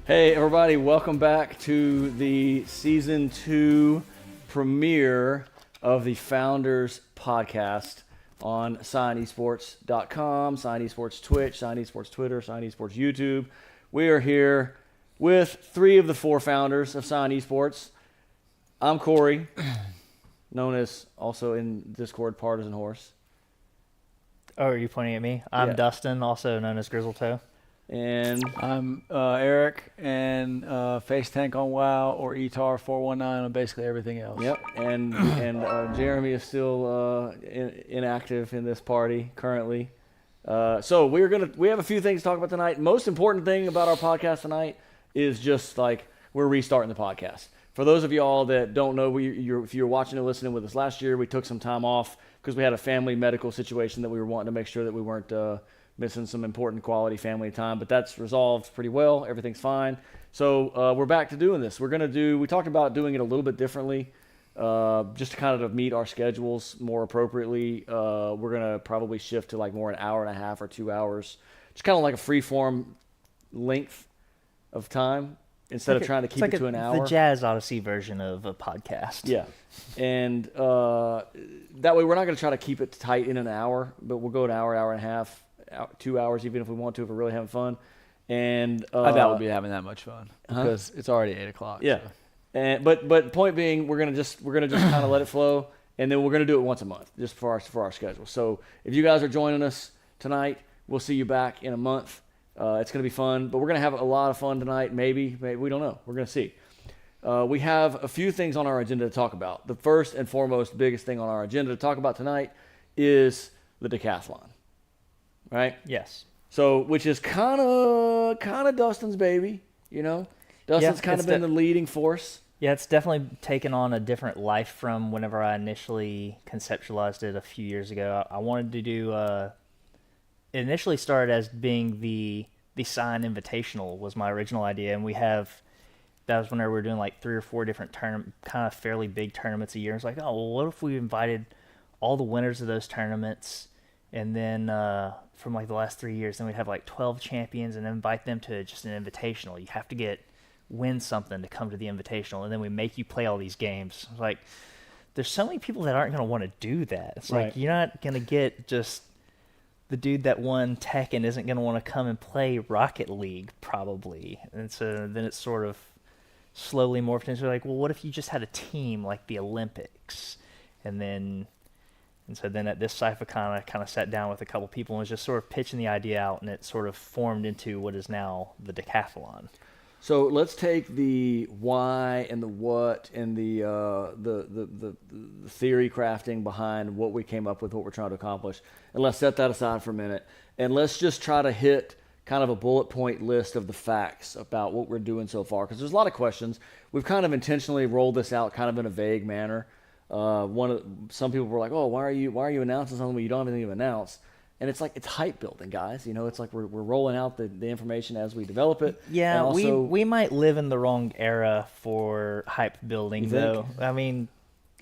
Hey everybody, welcome back to the Season 2 premiere of the Founders Podcast on ScionEsports.com, Scion Esports Twitch, Scion Esports Twitter, Scion Esports YouTube. We are here with 3 of the 4 founders of Scion Esports. I'm Corey, known as also in Discord Partisan Horse. Oh, are you pointing at me? I'm Dustin, also known as Grizzletoe. And I'm Eric, and Face Tank on WoW or ETAR 419 on basically everything else. Yep, and Jeremy is still inactive in this party currently. So we have a few things to talk about tonight. Most important thing about our podcast tonight is just like we're restarting the podcast. For those of y'all that don't know, if you're watching and listening with us last year, we took some time off because we had a family medical situation that we were wanting to make sure that we weren't missing some important quality family time, but that's resolved pretty well. Everything's fine. So we're back to doing this. We talked about doing it a little bit differently, just to kind of meet our schedules more appropriately. We're going to probably shift to like more an hour and a half or 2 hours, just kind of like a free form length of time instead of trying to keep it to an hour. The Jazz Odyssey version of a podcast. Yeah. And that way we're not going to try to keep it tight in an hour, but we'll go an hour, hour and a half, 2 hours, even if we want to, if we're really having fun. And I doubt we'll be having that much fun because it's already 8 o'clock. Yeah, so. But point being, we're gonna just kind of let it flow, and then we're gonna do it once a month, just for our schedule. So if you guys are joining us tonight, we'll see you back in a month. It's gonna be fun, but we're gonna have a lot of fun tonight. Maybe we don't know. We're gonna see. We have a few things on our agenda to talk about. The first and foremost, biggest thing on our agenda to talk about tonight is the decathlon. Right? Yes. So, which is kind of Dustin's baby, you know? Dustin's kind of been the leading force. Yeah, it's definitely taken on a different life from whenever I initially conceptualized it a few years ago. I wanted to do, it initially started as being the Scion Invitational was my original idea, and that was whenever we were doing like 3 or 4 different kind of fairly big tournaments a year. It's like, oh, well, what if we invited all the winners of those tournaments, and then from like the last 3 years, then we'd have like 12 champions and invite them to just an invitational. You have to win something to come to the invitational, and then we make you play all these games. It's like, there's so many people that aren't going to want to do that. It's right. Like, you're not going to get just the dude that won Tekken isn't going to want to come and play Rocket League probably. And so then it's sort of slowly morphed into like, well, what if you just had a team like the Olympics? And so then at this Cypher kind of sat down with a couple people and was just sort of pitching the idea out, and it sort of formed into what is now the decathlon. So let's take the why and the what and the theory crafting behind what we came up with, what we're trying to accomplish, and let's set that aside for a minute, and let's just try to hit kind of a bullet point list of the facts about what we're doing so far, because there's a lot of questions. We've kind of intentionally rolled this out kind of in a vague manner. Some people were like, "Oh, why are you announcing something when you don't have anything to announce?" And it's like, it's hype building, guys. You know, it's like we're rolling out the information as we develop it. Yeah, and also, we might live in the wrong era for hype building, though. I mean,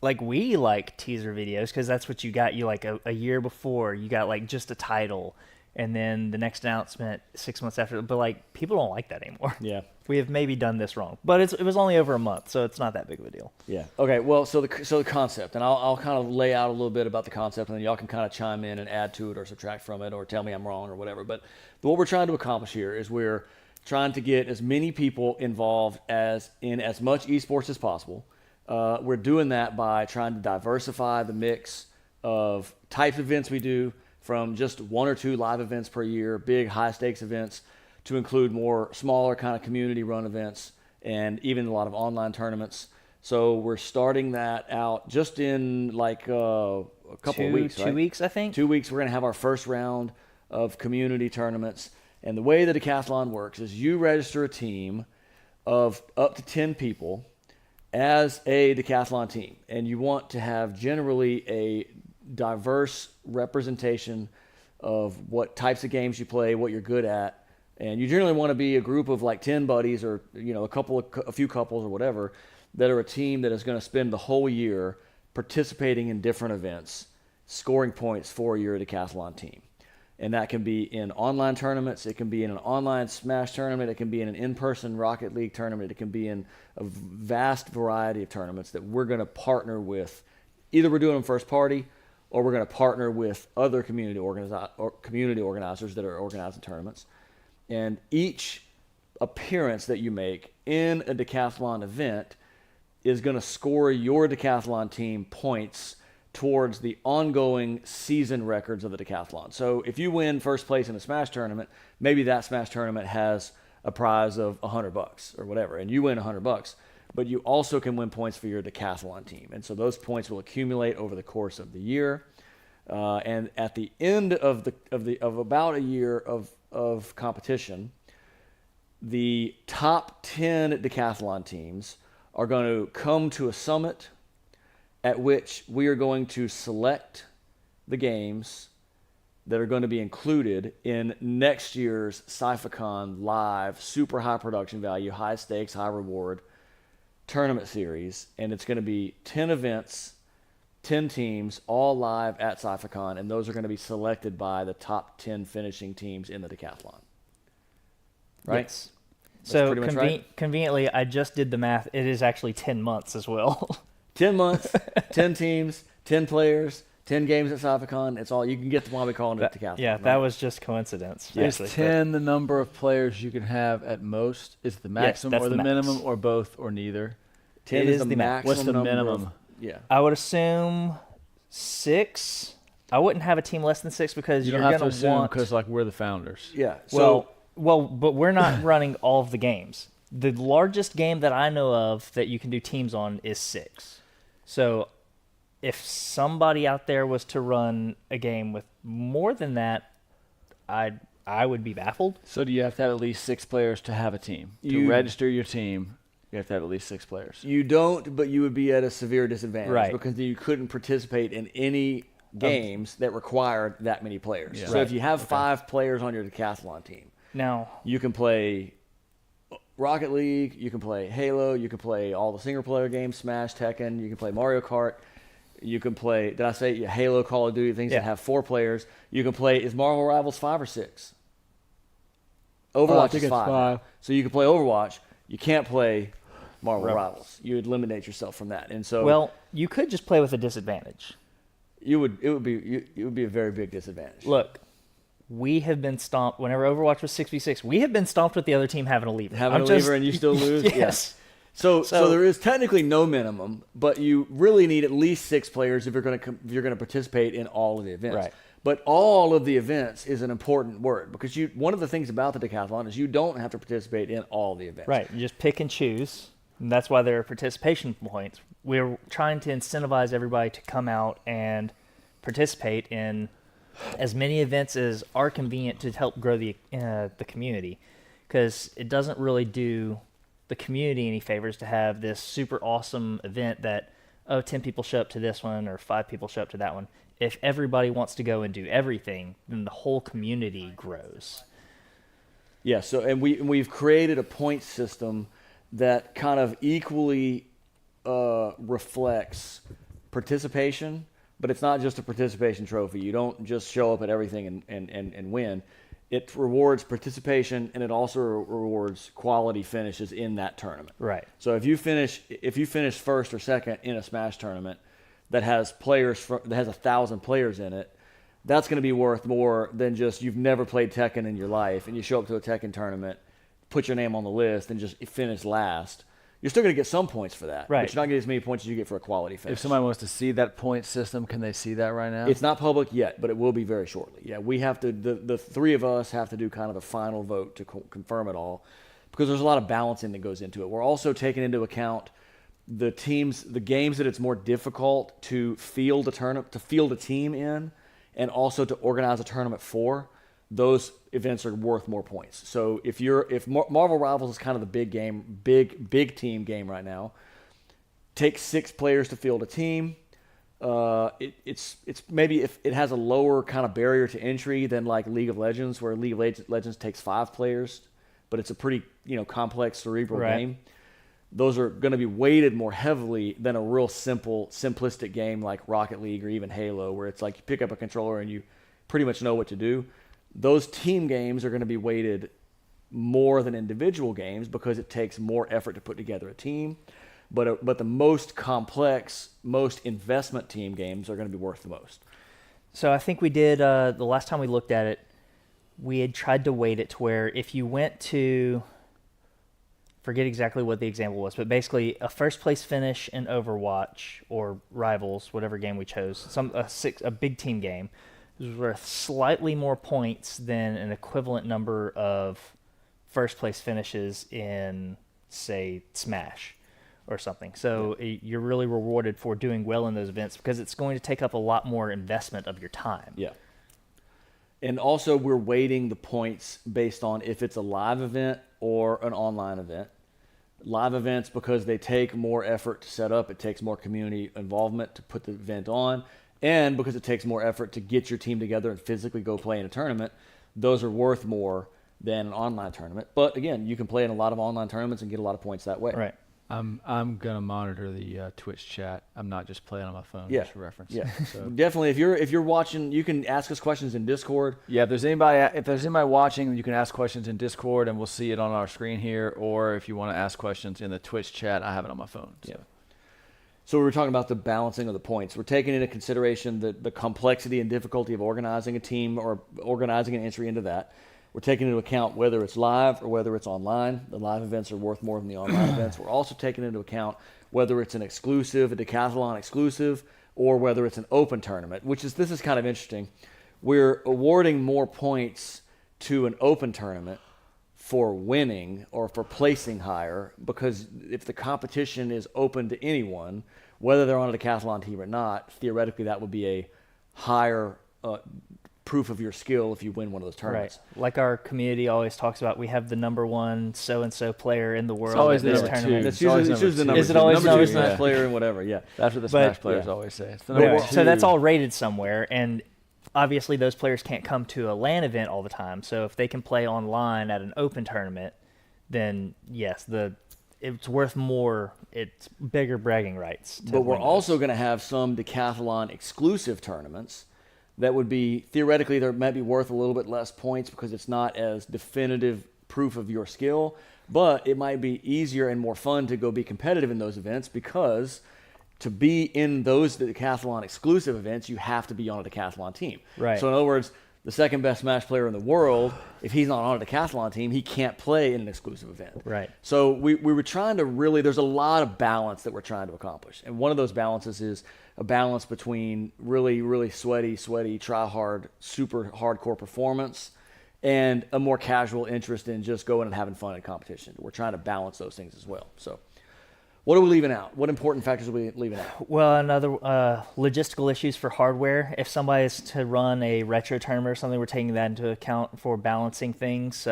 like, we like teaser videos because that's what you got. You like a year before, you got like just a title, and then the next announcement 6 months after. But like, people don't like that anymore. Yeah. We have maybe done this wrong, but it was only over a month, so it's not that big of a deal. Yeah. Okay. Well, so the concept, and I'll kind of lay out a little bit about the concept, and then y'all can kind of chime in and add to it or subtract from it or tell me I'm wrong or whatever. But what we're trying to accomplish here is we're trying to get as many people involved in as much esports as possible. We're doing that by trying to diversify the mix of types of events we do, from just 1 or 2 live events per year, big high stakes events, to include more smaller kind of community run events and even a lot of online tournaments. So we're starting that out just in like a couple of weeks, 2 weeks, I think. 2 weeks, we're going to have our first round of community tournaments. And the way the decathlon works is you register a team of up to 10 people as a decathlon team. And you want to have generally a diverse representation of what types of games you play, what you're good at. And you generally want to be a group of like 10 buddies or, you know, a few couples or whatever that are a team that is going to spend the whole year participating in different events, scoring points for your decathlon team. And that can be in online tournaments. It can be in an online Smash tournament. It can be in an in-person Rocket League tournament. It can be in a vast variety of tournaments that we're going to partner with. Either we're doing them first party, or we're going to partner with other community organizers that are organizing tournaments. And each appearance that you make in a decathlon event is going to score your decathlon team points towards the ongoing season records of the decathlon. So if you win first place in a Smash tournament, maybe that Smash tournament has a prize of $100 or whatever, and you win $100, but you also can win points for your decathlon team. And so those points will accumulate over the course of the year. And at the end of about a year of competition, the top 10 decathlon teams are going to come to a summit at which we are going to select the games that are going to be included in next year's Cyphicon live, super high production value, high stakes, high reward tournament series. And it's going to be 10 events, 10 teams, all live at Cyphicon, and those are going to be selected by the top 10 finishing teams in the decathlon. Right? Yes. So conveniently, I just did the math. It is actually 10 months as well. 10 months, 10 teams, 10 players, 10 games at Cyphicon. It's all you can get why we call it a decathlon. Yeah, right? that was just coincidence. Is 10 the number of players you can have at most? Is it the maximum or the minimum or both or neither? 10 is the maximum. What's the minimum? Yeah. I would assume 6. I wouldn't have a team less than 6 because you're going to assume because like we're the founders. Yeah. So, but we're not running all of the games. The largest game that I know of that you can do teams on is 6. So if somebody out there was to run a game with more than that, I would be baffled. So do you have to have at least 6 players to have a team? To register your team, you have to have at least 6 players. You don't, but you would be at a severe disadvantage. Right. Because you couldn't participate in any games that required that many players. Yeah. So if you have 5 players on your decathlon team, now you can play Rocket League, you can play Halo, you can play all the single-player games, Smash, Tekken, you can play Mario Kart, you can play, did I say Halo, Call of Duty, things that have 4 players. You can play, is Marvel Rivals 5 or 6? Overwatch is 5. So you can play Overwatch. You can't play Marvel Rivals. You would eliminate yourself from that. And so, well, you could just play with a disadvantage. It would be a very big disadvantage. Look, we have been stomped. Whenever Overwatch was 6v6, we have been stomped with the other team having a lever. And you still lose? Yes. Yeah. So there is technically no minimum, but you really need at least 6 players if you're going to participate in all of the events. Right. But all of the events is an important word because one of the things about the decathlon is you don't have to participate in all the events. Right. You just pick and choose. And that's why there are participation points. We're trying to incentivize everybody to come out and participate in as many events as are convenient to help grow the community, because it doesn't really do the community any favors to have this super awesome event that 10 people show up to this one or 5 people show up to that one. If everybody wants to go and do everything, then the whole community grows. Yeah. So we've created a point system that kind of equally reflects participation. But it's not just a participation trophy. You don't just show up at everything and win. It rewards participation, and it also rewards quality finishes in that tournament. Right. So if you finish first or second in a Smash tournament that has 1,000 players in it, that's going to be worth more than just you've never played Tekken in your life and you show up to a Tekken tournament, put your name on the list, and just finish last. You're still going to get some points for that. Right. But you're not getting as many points as you get for a quality finish. If somebody wants to see that point system, can they see that right now? It's not public yet, but it will be very shortly. Yeah, we have to, the 3 of us have to do kind of the final vote to confirm it all because there's a lot of balancing that goes into it. We're also taking into account the games that it's more difficult to field a team in and also to organize a tournament for. Those events are worth more points. So if Marvel Rivals is kind of the big game, big team game right now, take 6 players to field a team. It's maybe if it has a lower kind of barrier to entry than like League of Legends, where League of Legends takes 5 players, but it's a pretty complex cerebral game. Those are going to be weighted more heavily than a real simplistic game like Rocket League or even Halo, where it's like you pick up a controller and you pretty much know what to do. those team games are going to be weighted more than individual games because it takes more effort to put together a team. But the most complex, most investment team games are going to be worth the most. So I think we did, the last time we looked at it, we had tried to weight it to where if you went to, forget exactly what the example was, but basically a first place finish in Overwatch or Rivals, whatever game we chose, a big team game, was worth slightly more points than an equivalent number of first place finishes in, say, Smash or something. So you're really rewarded for doing well in those events because it's going to take up a lot more investment of your time. Yeah. And also we're weighting the points based on if it's a live event or an online event. Live events, because they take more effort to set up, it takes more community involvement to put the event on, and because it takes more effort to get your team together and physically go play in a tournament, those are worth more than an online tournament. But again, you can play in a lot of online tournaments and get a lot of points that way. Right. I'm gonna monitor the Twitch chat. I'm not just playing on my phone. Yeah. Just for reference. Yeah. So. Definitely. If you're watching, you can ask us questions in Discord. Yeah. If there's anybody watching, you can ask questions in Discord, and we'll see it on our screen here. Or if you want to ask questions in the Twitch chat, I have it on my phone. So. Yeah. So we were talking about the balancing of the points. We're taking into consideration the complexity and difficulty of organizing a team or organizing an entry into that. We're taking into account whether it's live or whether it's online. The live events are worth more than the online events. We're also taking into account whether it's an exclusive, a decathlon exclusive, or whether it's an open tournament, this is kind of interesting. We're awarding more points to an open tournament for winning or for placing higher, because if the competition is open to anyone, whether they're on a decathlon team or not, theoretically that would be a higher proof of your skill if you win one of those tournaments. Right. Like our community always talks about, we have the number one so-and-so player in the world. It's always at this the number tournament. two. It's usually the number Is it two. always number two number Smash two? player and whatever, yeah. That's what the But- Smash players yeah. always say. It's the But- number so two. that's all rated somewhere, and obviously those players can't come to a LAN event all the time. So if they can play online at an open tournament, then yes, it's worth more. It's bigger bragging rights. But we're also going to have some decathlon exclusive tournaments that would be, theoretically, they might be worth a little bit less points because it's not as definitive proof of your skill, but it might be easier and more fun to go be competitive in those events, because to be in those decathlon exclusive events, you have to be on a decathlon team. Right. So in other words, the second best Smash player in the world, if he's not on a decathlon team, he can't play in an exclusive event. Right. So we were trying to really, there's a lot of balance that we're trying to accomplish. And one of those balances is a balance between really, really sweaty, try hard, super hardcore performance and a more casual interest in just going and having fun in competition. We're trying to balance those things as well. So what are we leaving out? What important factors are we leaving out? Well, another logistical issues for hardware. If somebody is to run a retro tournament or something, we're taking that into account for balancing things.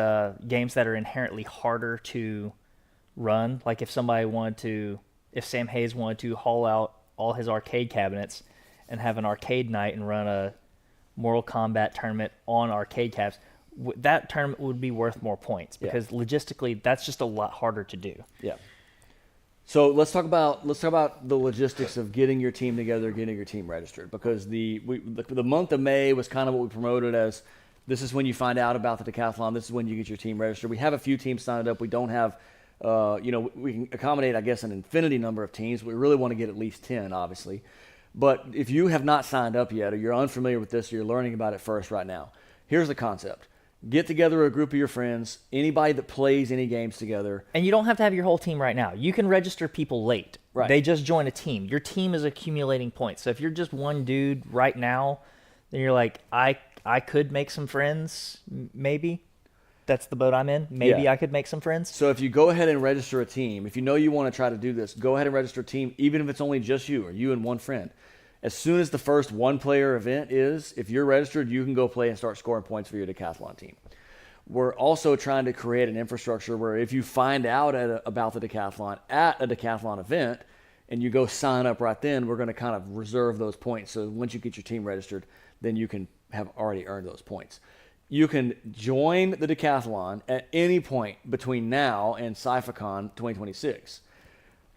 Games that are inherently harder to run, like if Sam Hayes wanted to haul out all his arcade cabinets and have an arcade night and run a Mortal Kombat tournament on arcade cabs, that tournament would be worth more points because logistically that's just a lot harder to do. Yeah. So let's talk about the logistics of getting your team together, getting your team registered, because the month of May was kind of what we promoted as, this is when you find out about the decathlon. This is when you get your team registered. We have a few teams signed up. We don't have, we can accommodate, I guess, an infinity number of teams. We really want to get at least 10, obviously. But if you have not signed up yet, or you're unfamiliar with this, or you're learning about it first right now, here's the concept. Get together a group of your friends, anybody that plays any games together. And you don't have to have your whole team right now. You can register people late. Right. They just join a team. Your team is accumulating points. So if you're just one dude right now, then you're like, I could make some friends, maybe. That's the boat I'm in. Maybe I could make some friends. So if you go ahead and register a team, if you know you want to try to do this, go ahead and register a team, even if it's only just you or you and one friend. As soon as the first one-player event is, if you're registered, you can go play and start scoring points for your decathlon team. We're also trying to create an infrastructure where if you find out about the decathlon at a decathlon event and you go sign up right then, we're going to kind of reserve those points. So once you get your team registered, then you can have already earned those points. You can join the decathlon at any point between now and CypherCon 2026.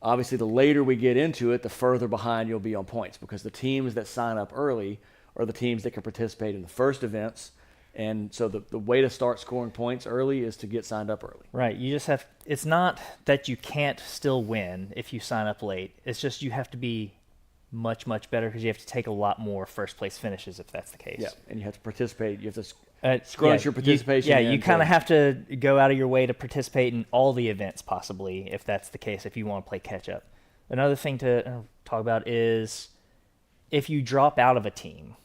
Obviously, the later we get into it, the further behind you'll be on points, because the teams that sign up early are the teams that can participate in the first events And so the way to start scoring points early is to get signed up early. Right. You just have. It's not that you can't still win if you sign up late. It's just you have to be much, much better because you have to take a lot more first place finishes if that's the case. Yeah, and you have to participate. You have to scrunch your participation. You kind of have to go out of your way to participate in all the events possibly if that's the case, if you want to play catch up. Another thing to talk about is if you drop out of a team.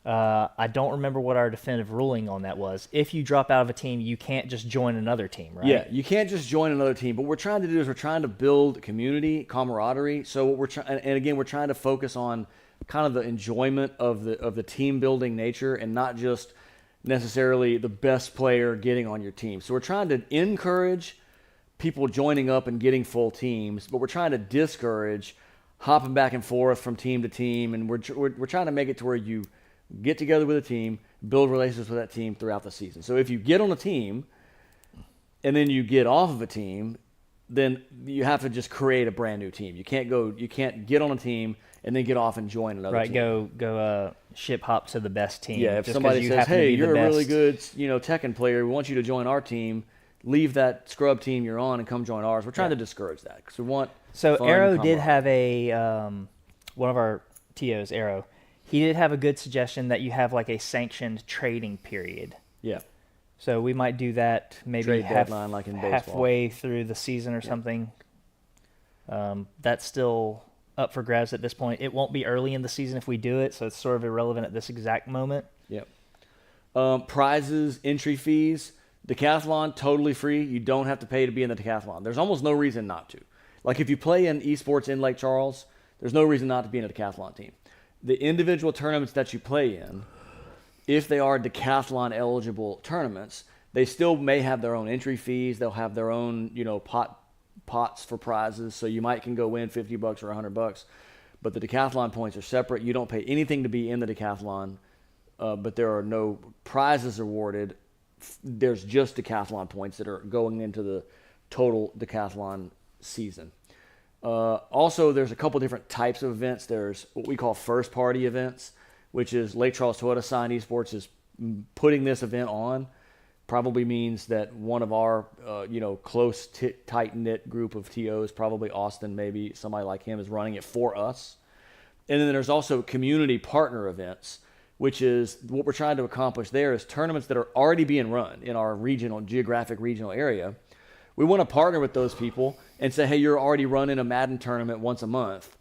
I don't remember what our definitive ruling on that was. If you drop out of a team, you can't just join another team, right? Yeah, you can't just join another team. But what we're trying to do is we're trying to build community, camaraderie. So what we're trying, and again, we're trying to focus on kind of the enjoyment of the team building nature, and not just necessarily the best player getting on your team. So we're trying to encourage people joining up and getting full teams, but we're trying to discourage hopping back and forth from team to team, and we're trying to make it to where you get together with a team, build relationships with that team throughout the season. So if you get on a team and then you get off of a team, then you have to just create a brand new team. You can't get on a team and then get off and join another team. Right, go ship hop to the best team. Yeah, if somebody says, hey, you're a really good Tekken player, we want you to join our team, leave that scrub team you're on and come join ours. We're trying to discourage that because we want So fun Arrow camaraderie. did have one of our TOs, Arrow, he did have a good suggestion that you have like a sanctioned trading period. Yeah. So we might do that maybe Trade deadline like in baseball. halfway through the season or something. That's still up for grabs at this point. It won't be early in the season if we do it, so it's sort of irrelevant at this exact moment. Yep. Prizes, entry fees, decathlon, totally free. You don't have to pay to be in the decathlon. There's almost no reason not to. Like if you play in esports in Lake Charles, there's no reason not to be in a decathlon team. The individual tournaments that you play in, if they are decathlon eligible tournaments, they still may have their own entry fees. They'll have their own, pots for prizes. So you can go win $50 or $100, but the decathlon points are separate. You don't pay anything to be in the decathlon, but there are no prizes awarded. There's just decathlon points that are going into the total decathlon season. Also, there's a couple different types of events. There's what we call first-party events, which is Lake Charles Toyota Scion Esports is putting this event on. Probably means that one of our, close, tight-knit group of TOs, probably Austin, maybe somebody like him, is running it for us. And then there's also community partner events, which is what we're trying to accomplish there is tournaments that are already being run in our geographic regional area. We want to partner with those people and say, hey, you're already running a Madden tournament once a month.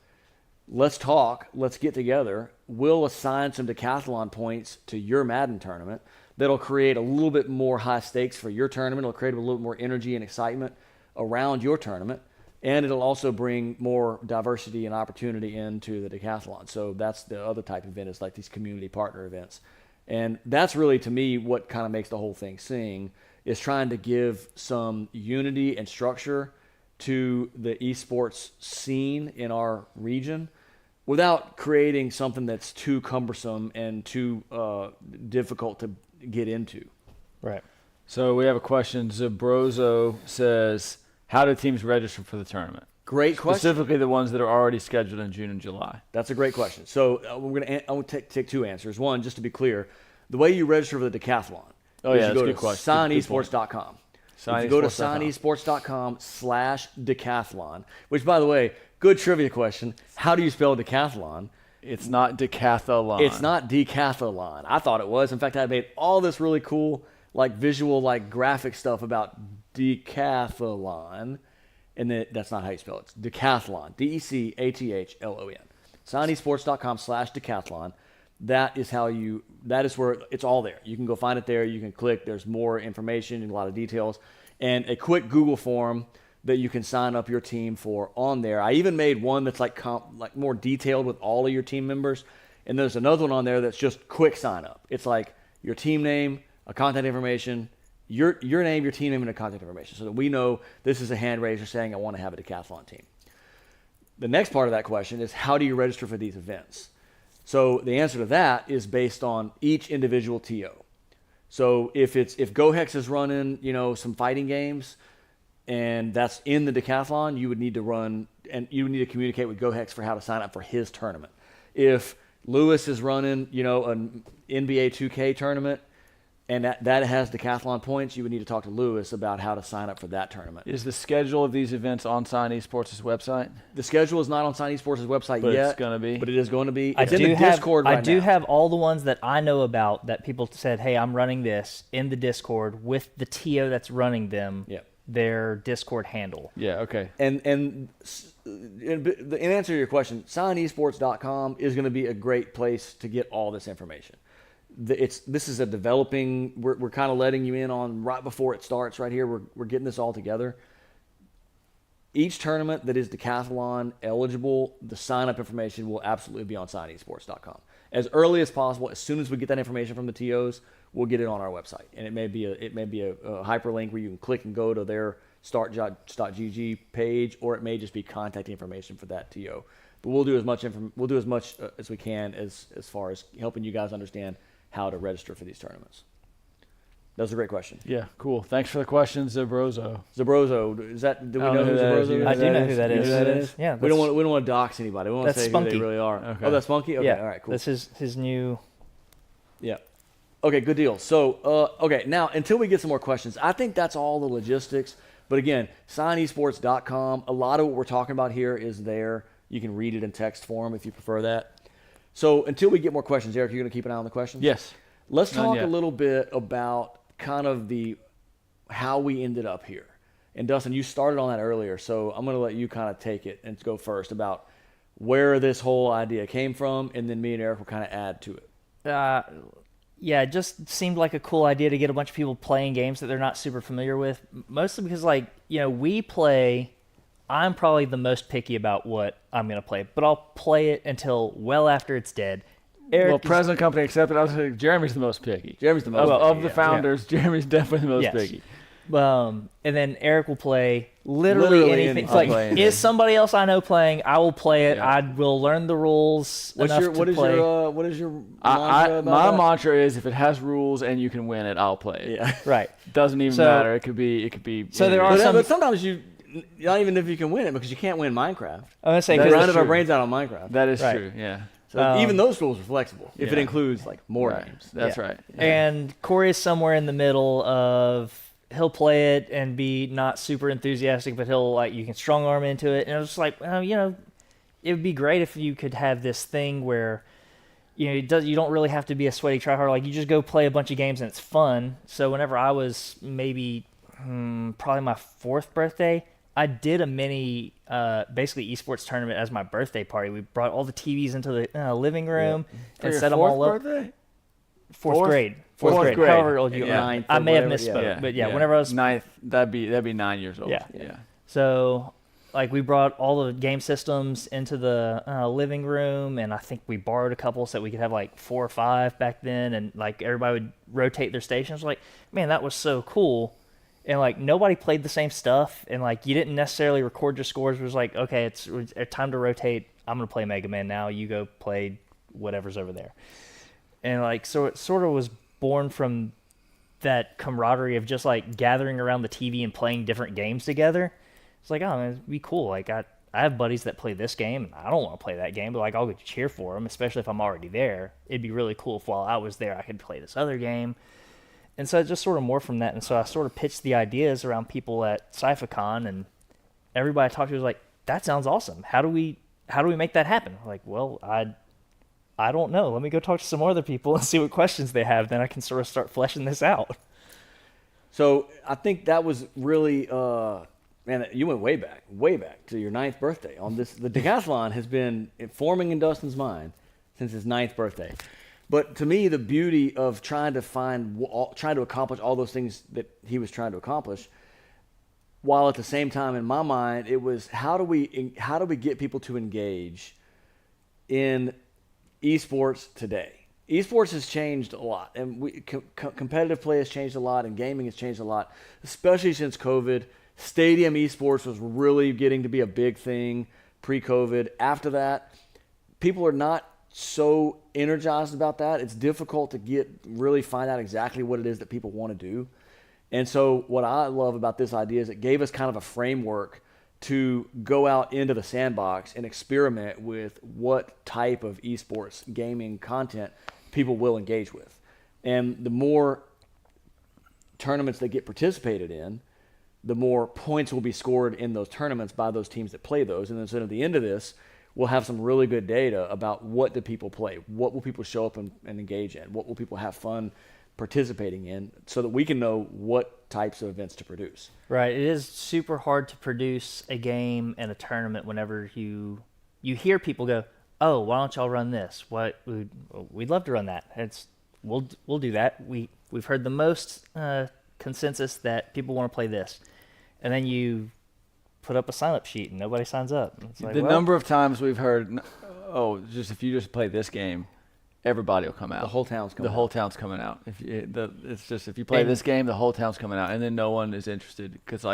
Let's talk. Let's get together. We'll assign some decathlon points to your Madden tournament. That'll create a little bit more high stakes for your tournament. It'll create a little more energy and excitement around your tournament. And it'll also bring more diversity and opportunity into the decathlon. So that's the other type of event is like these community partner events. And that's really, to me, what kind of makes the whole thing sing, is trying to give some unity and structure to the esports scene in our region without creating something that's too cumbersome and too difficult to get into. Right. So we have a question. Zabrozo says, how do teams register for the tournament? Great question. Specifically the ones that are already scheduled in June and July. That's a great question. So I'm going to take two answers. One, just to be clear, the way you register for the decathlon is you go to ScionEsports.com. If you go to ScionEsports.com/decathlon, which, by the way, good trivia question. How do you spell decathlon? It's not decathlon. It's not decathlon. I thought it was. In fact, I made all this really cool, visual, graphic stuff about decathlon, and that's not how you spell it. It's decathlon. DECATHLON. ScionEsports.com/decathlon. That is where it's all there. You can go find it there. You can click. There's more information and a lot of details. And a quick Google form that you can sign up your team for on there. I even made one that's more detailed with all of your team members. And there's another one on there that's just quick sign up. It's like your team name, a contact information, your name, your team name, and a contact information, so that we know this is a hand raiser saying I want to have a decathlon team. The next part of that question is, how do you register for these events? So the answer to that is based on each individual TO. So if GoHex is running, some fighting games, and that's in the decathlon, you would need to communicate with GoHex for how to sign up for his tournament. If Lewis is running, an NBA 2K tournament, and that has decathlon points, you would need to talk to Lewis about how to sign up for that tournament. Is the schedule of these events on Scion Esports' website? The schedule is not on Scion Esports' website But yet. it's going to be. But it is going to be. I It's in do the have, Discord I right do now. have all the ones that I know about that people said, hey, I'm running this in the Discord with the TO that's running them, Yeah. their Discord handle. Yeah, okay. And in answer to your question, ScionEsports.com is going to be a great place to get all this information. This is a developing. We're kind of letting you in on right before it starts. Right here, we're getting this all together. Each tournament that is decathlon eligible, the sign up information will absolutely be on ScionEsports.com as early as possible. As soon as we get that information from the TOs, we'll get it on our website, and it may be a hyperlink where you can click and go to their start.gg page, or it may just be contact information for that TO. But we'll do as much as we can as far as helping you guys understand how to register for these tournaments. That was a great question. Yeah, cool. Thanks for the question, Zabrozo. Zabrozo, is that? Do we I know don't who know who that is. Zabrozo is? I do know who that You know is. who that is? Yeah, we don't want to dox anybody. We want to That's say Spunky. who they really are. Okay. Oh, that's Spunky. Okay, Yeah, all right, cool. This is his new. Yeah. Okay, good deal. So, okay, now until we get some more questions, I think that's all the logistics. But again, ScionEsports.com. A lot of what we're talking about here is there. You can read it in text form if you prefer that. So until we get more questions, Eric, you're going to keep an eye on the questions? Yes. Let's None talk yet. a little bit about kind of how we ended up here. And Dustin, you started on that earlier, so I'm going to let you kind of take it and go first about where this whole idea came from, and then me and Eric will kind of add to it. Yeah, it just seemed like a cool idea to get a bunch of people playing games that they're not super familiar with. Mostly because, we play. I'm probably the most picky about what I'm going to play, but I'll play it until well after it's dead. Eric Well, present company accepted. I was like, Jeremy's the most picky. Jeremy's the most Of picky, the yeah. founders, Jeremy's definitely the most Yes. picky. And then Eric will play literally Literally anything. anything. It's like, I'll play anything. is somebody else I know playing? I will play it. Yeah. I will learn the rules What enough is to play. your mantra about My that? mantra is if it has rules and you can win it, I'll play it. Yeah. Right. Doesn't even So- matter. It could be. So there are But, some- but sometimes not even if you can win it, because you can't win Minecraft. I'm gonna say That We is rounded our true. brains out on Minecraft. That is Right. true. Yeah. So even those rules are flexible if it Yeah. includes more Right. games. That's Yeah. right. And Corey is somewhere in the middle of he'll play it and be not super enthusiastic, but he'll you can strong arm into it. And I was just like, it would be great if you could have this thing where you don't really have to be a sweaty tryhard. Like you just go play a bunch of games and it's fun. So whenever I was maybe probably my 4th birthday, I did a mini basically esports tournament as my birthday party. We brought all the TVs into the living room and set them all up. Birthday? Fourth grade. Fourth Fourth grade. grade. However old you Yeah. are. Ninth I or may have whatever, misspoke, but whenever I was ninth, that'd be 9 years old. Yeah. Yeah. so, we brought all the game systems into the living room, and I think we borrowed a couple so that we could have 4 or 5 back then, and everybody would rotate their stations. Man, that was so cool. And nobody played the same stuff, and you didn't necessarily record your scores. It was okay, it's time to rotate. I'm gonna play Mega Man now. You go play whatever's over there. And so it sort of was born from that camaraderie of just gathering around the TV and playing different games together. It's oh man, it'd be cool. I have buddies that play this game, and I don't want to play that game, but I'll go cheer for them, especially if I'm already there. It'd be really cool if while I was there I could play this other game. And so it just sort of morphed from that. And so I sort of pitched the ideas around people at SciFaCon, and everybody I talked to was like, that sounds awesome. How do we make that happen? Well, I don't know. Let me go talk to some other people and see what questions they have. Then I can sort of start fleshing this out. So I think that was really, man, you went way back to your 9th birthday on this. The decathlon has been forming in Dustin's mind since his 9th birthday. But to me, the beauty of trying to accomplish all those things that he was trying to accomplish, while at the same time in my mind, it was how do we get people to engage in esports today? Esports has changed a lot, and competitive play has changed a lot, and gaming has changed a lot, especially since COVID. Stadium esports was really getting to be a big thing pre-COVID. After that, people are not so energized about that. It's difficult to really find out exactly what it is that people want to do. And so what I love about this idea is it gave us kind of a framework to go out into the sandbox and experiment with what type of esports gaming content people will engage with. And the more tournaments that get participated in, the more points will be scored in those tournaments by those teams that play those. And then so at the end of this, we'll have some really good data about what do people play, what will people show up and engage in, what will people have fun participating in, so that we can know what types of events to produce. Right. It is super hard to produce a game and a tournament whenever you hear people go, "Oh, why don't y'all run this? We'd love to run that. We'll do that. We've heard the most consensus that people want to play this," and then you put up a sign-up sheet and nobody signs up. It's like, the number of times we've heard, "Oh, just if you just play this game, everybody will come out. The whole town's coming out. The whole town's coming out. It's just if you play this game, the whole town's coming out," and then no one is interested because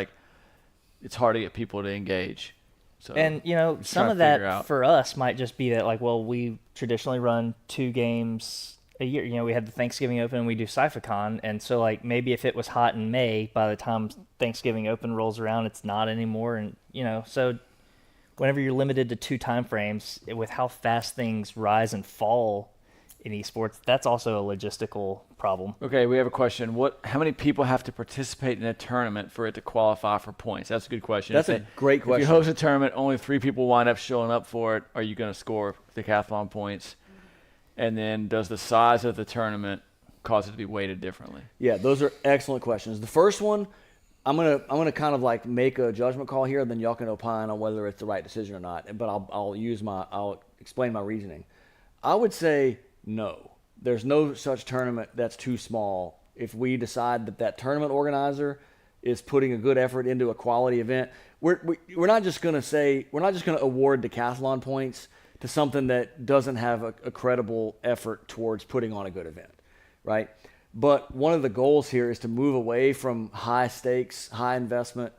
it's hard to get people to engage. So and some of that for us might just be that we traditionally run 2 games a year. We had the Thanksgiving Open and we do Cyphicon, and so maybe if it was hot in May, by the time Thanksgiving Open rolls around, it's not anymore. And so whenever you're limited to 2 time frames, with how fast things rise and fall in esports, that's also a logistical problem. Okay, we have a question. How many people have to participate in a tournament for it to qualify for points? That's a good question. That's a great question. If you host a tournament, only 3 people wind up showing up for it, are you going to score decathlon points? And then does the size of the tournament cause it to be weighted differently? Yeah, those are excellent questions. The first one, I'm gonna kind of make a judgment call here, and then y'all can opine on whether it's the right decision or not. But I'll explain my reasoning. I would say no. There's no such tournament that's too small. If we decide that tournament organizer is putting a good effort into a quality event, we're not just gonna award decathlon points to something that doesn't have a credible effort towards putting on a good event, right? But one of the goals here is to move away from high stakes, high investment,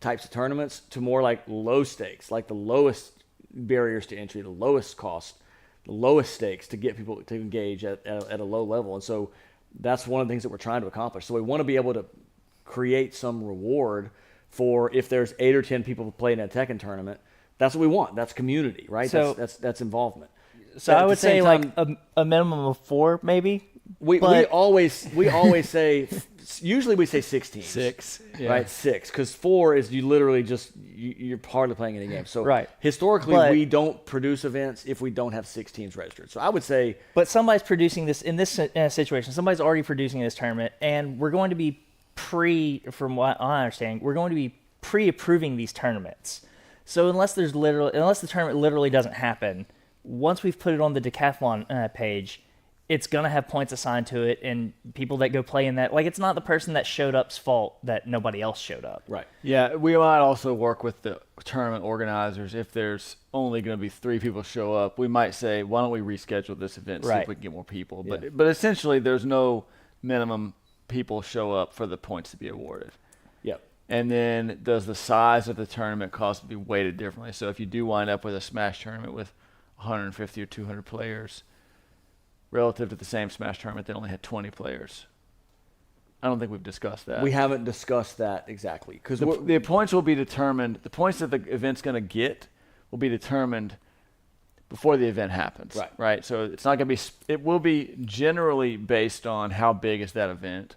types of tournaments to more low stakes, the lowest barriers to entry, the lowest cost, the lowest stakes to get people to engage at a low level. And so that's one of the things that we're trying to accomplish. So we want to be able to create some reward for if there's 8 or 10 people playing a Tekken tournament. That's what we want. That's community, right? So, that's involvement. So I would say a minimum of 4, maybe. We always say, usually we say 16. 6, yeah. Right? 6, because 4 is you literally just you're hardly playing any games. So right. Historically, we don't produce events if we don't have 6 teams registered. So I would say, but somebody's producing this in this situation. Somebody's already producing this tournament, and we're going to be from what I understand, we're going to be pre-approving these tournaments. So unless the tournament literally doesn't happen, once we've put it on the decathlon page, it's going to have points assigned to it, and people that go play in that, it's not the person that showed up's fault that nobody else showed up. Right. Yeah, we might also work with the tournament organizers. If there's only going to be 3 people show up, we might say, why don't we reschedule this event, see if we can get more people. Yeah. But essentially, there's no minimum people show up for the points to be awarded. Yep. And then does the size of the tournament cause it to be weighted differently? So if you do wind up with a Smash tournament with 150 or 200 players, relative to the same Smash tournament that only had 20 players. I don't think we've discussed that. We haven't discussed that exactly. Because the points will be determined, the points that the event's going to get will be determined before the event happens. Right? So it's not going to be, it will be generally based on how big is that event,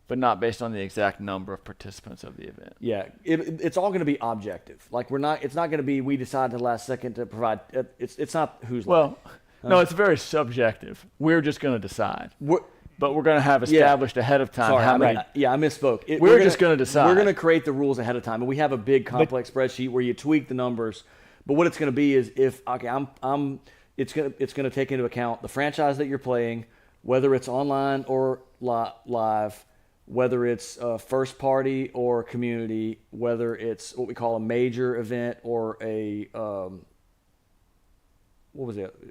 but not based on the exact number of participants of the event. Yeah, it's all going to be objective. It's not going to be we decide to the last second to provide. It's not who's well. No, it's very subjective. We're just going to decide. But we're going to have established ahead of time how many. I misspoke. We're just going to decide. We're going to create the rules ahead of time, and we have a big complex spreadsheet where you tweak the numbers. But what it's going to be is it's going to take into account the franchise that you're playing, whether it's online or live, whether it's first party or community, whether it's what we call a major event or a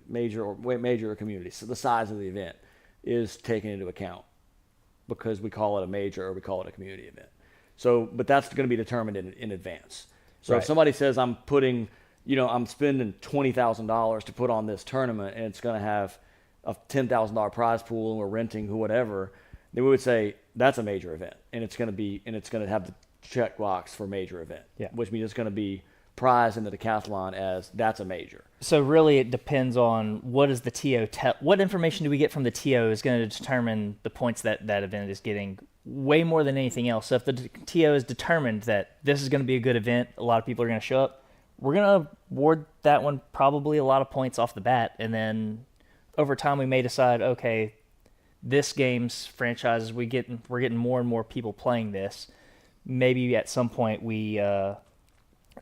major or community. So the size of the event is taken into account because we call it a major or we call it a community event. So, but that's going to be determined in advance. So if somebody says I'm spending $20,000 to put on this tournament and it's going to have a $10,000 prize pool and we're renting whatever, then we would say that's a major event and it's going to have the check box for major event, which means it's going to be prized in the decathlon as that's a major. So really, it depends on what is the TO what information do we get from the TO is going to determine the points that that event is getting way more than anything else. So if the TO is determined that this is going to be a good event, a lot of people are going to show up, we're going to award that one probably a lot of points off the bat, and then over time we may decide, okay, this game's franchises we're getting more and more people playing this. Maybe at some point we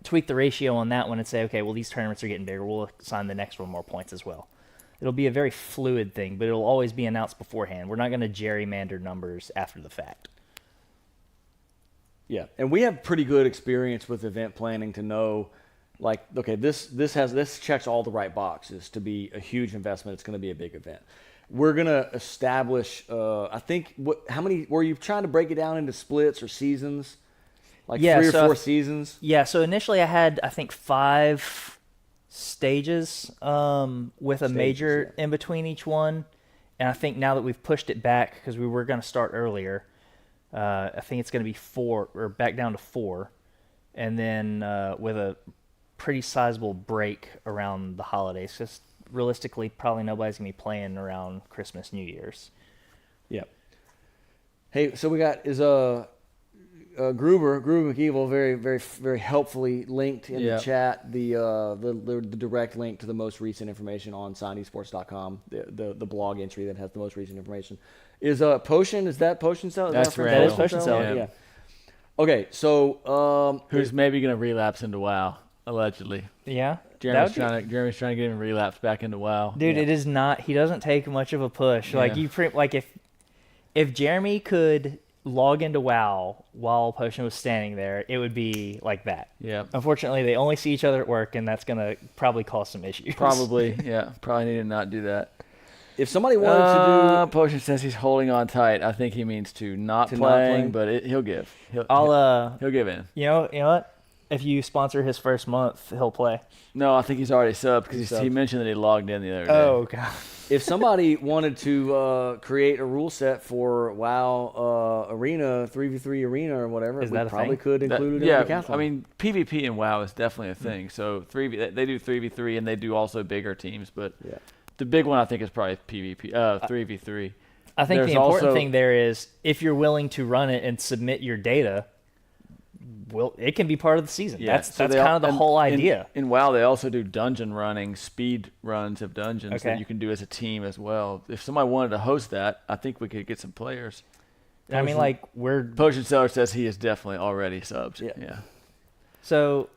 tweak the ratio on that one and say, okay, well, these tournaments are getting bigger. We'll assign the next one more points as well. It'll be a very fluid thing, but it'll always be announced beforehand. We're not going to gerrymander numbers after the fact. Yeah, and we have pretty good experience with event planning to know, like, okay, this checks all the right boxes to be a huge investment. It's going to be a big event. We're going to establish, I think, how many, were you trying to break it down into splits or seasons? Like 3 or 4 seasons? Yeah, so initially I had, I think, 5 stages with a major in between each one. And I think now that we've pushed it back, because we were going to start earlier, I think it's going to be 4, or back down to 4. And then with a pretty sizable break around the holidays. Just realistically, probably nobody's going to be playing around Christmas, New Year's. Yeah. Hey, so we got, Gruber McEvil very, very, very helpfully linked in the chat the direct link to the most recent information on ScionEsports.com, the blog entry that has the most recent information. Is Potion? Is that Potion Cell? That's right. That is Potion Cell. Yeah. Okay, so who's maybe going to relapse into WoW allegedly? Yeah. Jeremy's trying to get him relapse back into WoW. Dude, it is not. He doesn't take much of a push. Yeah. Like if Jeremy could log into WoW while Potion was standing there, it would be like that. Yeah. Unfortunately, they only see each other at work, and that's going to probably cause some issues. Probably, yeah. Probably need to not do that. If somebody wanted to do... Potion says he's holding on tight. I think he means to not playing, but he'll give. He'll give in. You know what? If you sponsor his first month, he'll play. No, I think he's already subbed because he mentioned that he logged in the other day. Oh, God. If somebody wanted to create a rule set for WoW Arena, 3v3 Arena or whatever, we probably could include it in the decathlon. I mean, PvP in WoW is definitely a thing. So they do 3v3 and they do also bigger teams, but the big one I think is probably 3v3. I think the important thing there is if you're willing to run it and submit your data, it can be part of the season. Yeah. That's kind of the whole idea. In WoW, they also do dungeon running, speed runs of dungeons that you can do as a team as well. If somebody wanted to host that, I think we could get some players. I mean, like, Potion Seller says he is definitely already subbed. Yeah. So,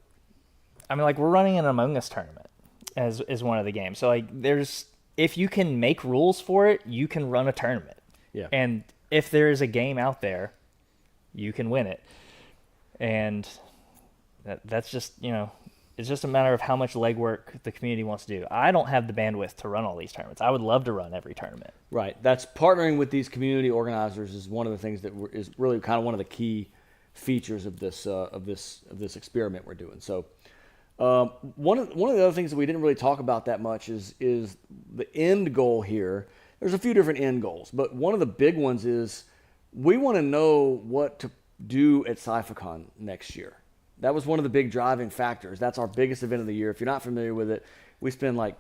I mean, like, we're running an Among Us tournament as one of the games. So, like, if you can make rules for it, you can run a tournament. Yeah. And if there is a game out there, you can win it. And that's just, it's just a matter of how much legwork the community wants to do. I don't have the bandwidth to run all these tournaments. I would love to run every tournament. Right. That's partnering with these community organizers is one of the things that is really kind of one of the key features of this experiment we're doing. So one of the other things that we didn't really talk about that much is the end goal here. There's a few different end goals, but one of the big ones is we want to know what to do at SciFicon next year. That was one of the big driving factors. That's our biggest event of the year. If you're not familiar with it, we spend I'm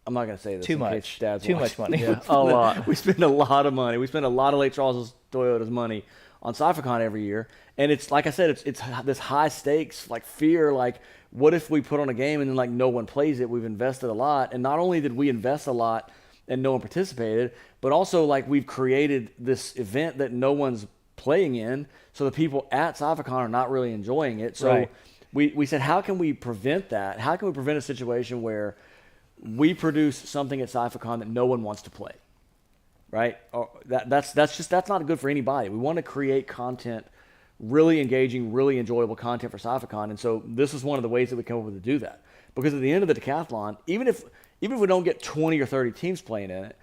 not going to say this. Too much money. Yeah, a lot. We spend a lot of money. We spend a lot of Lake Charles Toyota's money on SciFicon every year. And it's, like I said, it's this high stakes, like fear, like what if we put on a game and then like no one plays it? We've invested a lot. And not only did we invest a lot and no one participated, but also like we've created this event that no one's playing in, so the people at SciFicon are not really enjoying it. So we said, how can we prevent that? How can we prevent a situation where we produce something at SciFicon that no one wants to play? Right? That's not good for anybody. We want to create content, really engaging, really enjoyable content for SciFicon, and so this is one of the ways that we come up with to do that. Because at the end of the decathlon, even if we don't get 20 or 30 teams playing in it,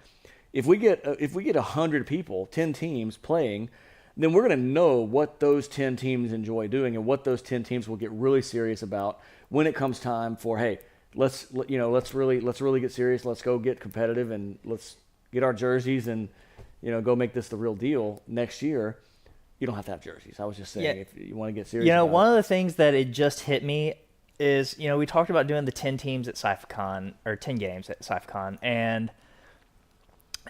if we get 100 people, 10 teams playing, then we're going to know what those 10 teams enjoy doing and what those 10 teams will get really serious about when it comes time for, hey, let's really get serious. Let's go get competitive and let's get our jerseys and, go make this the real deal next year. You don't have to have jerseys. I was just saying, if you want to get serious. One of the things that it just hit me, is, we talked about doing the 10 teams at SciFicon, or 10 games at SciFicon, and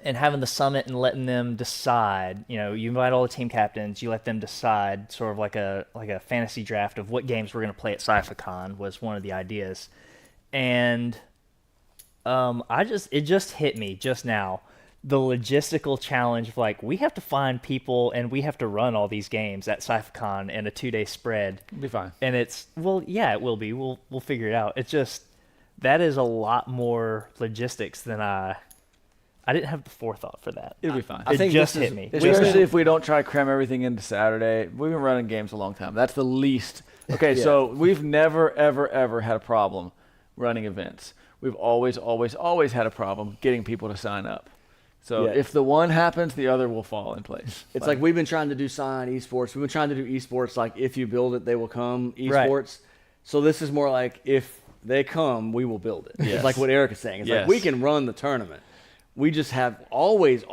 having the summit and letting them decide. You invite all the team captains, you let them decide, sort of like a fantasy draft of what games we're going to play at SciFicon was one of the ideas. And it just hit me just now, the logistical challenge of we have to find people and we have to run all these games at SciFicon in a 2-day spread. It'll be fine. And it will be. We'll figure it out. It's just, that is a lot more logistics than I didn't have the forethought for that. It'll be fine. I think just hit me. Especially if we don't try to cram everything into Saturday. We've been running games a long time. That's the least. Okay, Yeah. So we've never, ever, ever had a problem running events. We've always, always, always had a problem getting people to sign up. So Yeah. if the one happens, the other will fall in place. It's like we've been trying to do Scion Esports. We've been trying to do esports like if you build it, they will come esports. Right. So this is more like if they come, we will build it. Yes. It's like what Eric is saying. It's like Yes. we can run the tournament. We just have always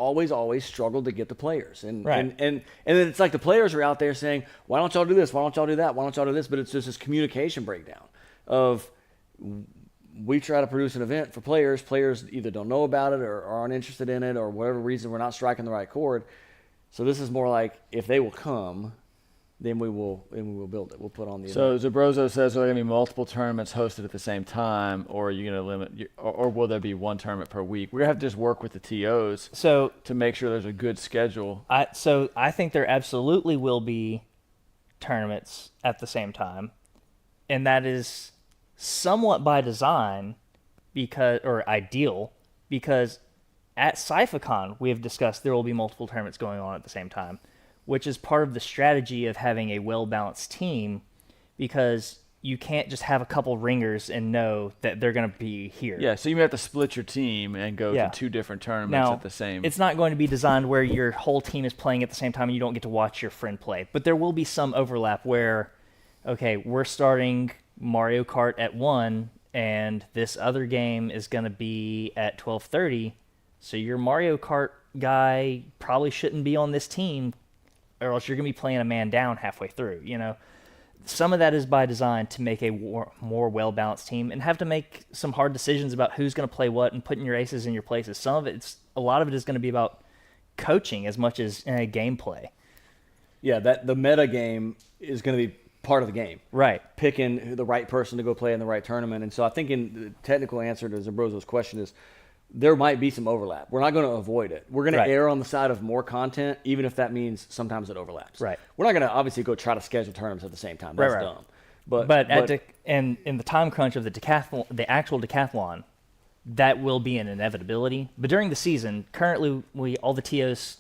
struggled to get the players. And Right. and then it's like the players are out there saying, why don't y'all do this? Why don't y'all do that? Why don't y'all do this? But it's just this communication breakdown of we try to produce an event for players. Players either don't know about it or aren't interested in it or whatever reason we're not striking the right chord. So this is more like if they will come, then we will build it. We'll put on the event. So Zabrozo says, are there going to be multiple tournaments hosted at the same time, or are you going to limit, or will there be one tournament per week? We're going to have to just work with the TOs to make sure there's a good schedule. I think there absolutely will be tournaments at the same time, and that is somewhat by design, or ideal, because at SciFicon we have discussed there will be multiple tournaments going on at the same time, which is part of the strategy of having a well-balanced team, because you can't just have a couple ringers and know that they're going to be here. Yeah, so you may have to split your team and go Yeah. to two different tournaments Now, at the same. it's not going to be designed where your whole team is playing at the same time and you don't get to watch your friend play. But there will be some overlap where, okay, we're starting Mario Kart at 1 and this other game is going to be at 12:30. So your Mario Kart guy probably shouldn't be on this team, or else you're going to be playing a man down halfway through, Some of that is by design to make a more well-balanced team and have to make some hard decisions about who's going to play what and putting your aces in your places. A lot of it is going to be about coaching as much as gameplay. Yeah, the meta game is going to be part of the game. Right. Picking the right person to go play in the right tournament. And so I think in the technical answer to Zambrozo's question is there might be some overlap. We're not going to avoid it. We're going to err on the side of more content, even if that means sometimes it overlaps. Right. We're not going to obviously go try to schedule tournaments at the same time. That's dumb. But in the time crunch of the actual decathlon, that will be an inevitability. But during the season, currently all the TOs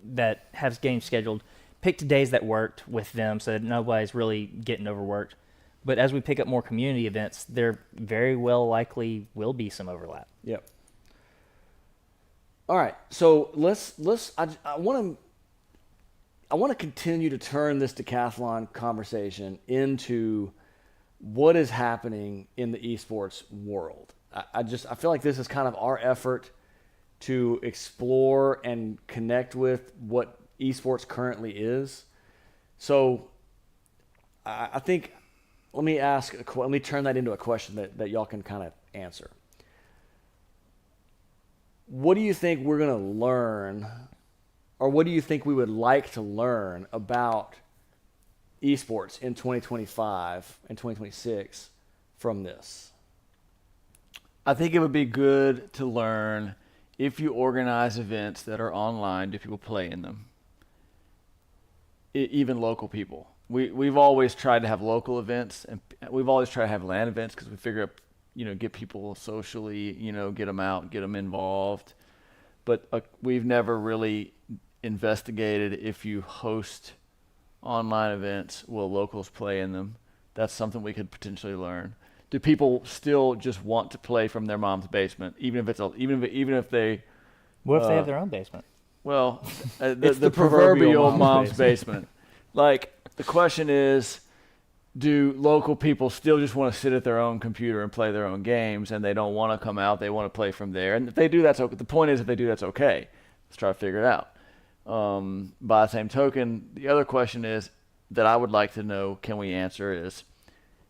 that have games scheduled picked days that worked with them so that nobody's really getting overworked. But as we pick up more community events, there very well likely will be some overlap. Yep. All right, so I want to continue to turn this decathlon conversation into what is happening in the esports world. I feel like this is kind of our effort to explore and connect with what esports currently is. So I think let me turn that into a question that y'all can kind of answer. What do you think we're going to learn, or what do you think we would like to learn about esports in 2025 and 2026 from this? I think it would be good to learn, if you organize events that are online, do people play in them? Even local people. We've always tried to have local events, and we've always tried to have LAN events because we figure get people socially, get them out, get them involved. But we've never really investigated if you host online events, will locals play in them? That's something we could potentially learn. Do people still just want to play from their mom's basement, even if they? What if they have their own basement? Well, It's the proverbial mom's basement. Like, the question is, do local people still just want to sit at their own computer and play their own games, and they don't want to come out, they want to play from there? And if they do, that's okay. The point is, if they do, that's okay. Let's try to figure it out. By the same token, the other question is that I would like to know, can we answer, is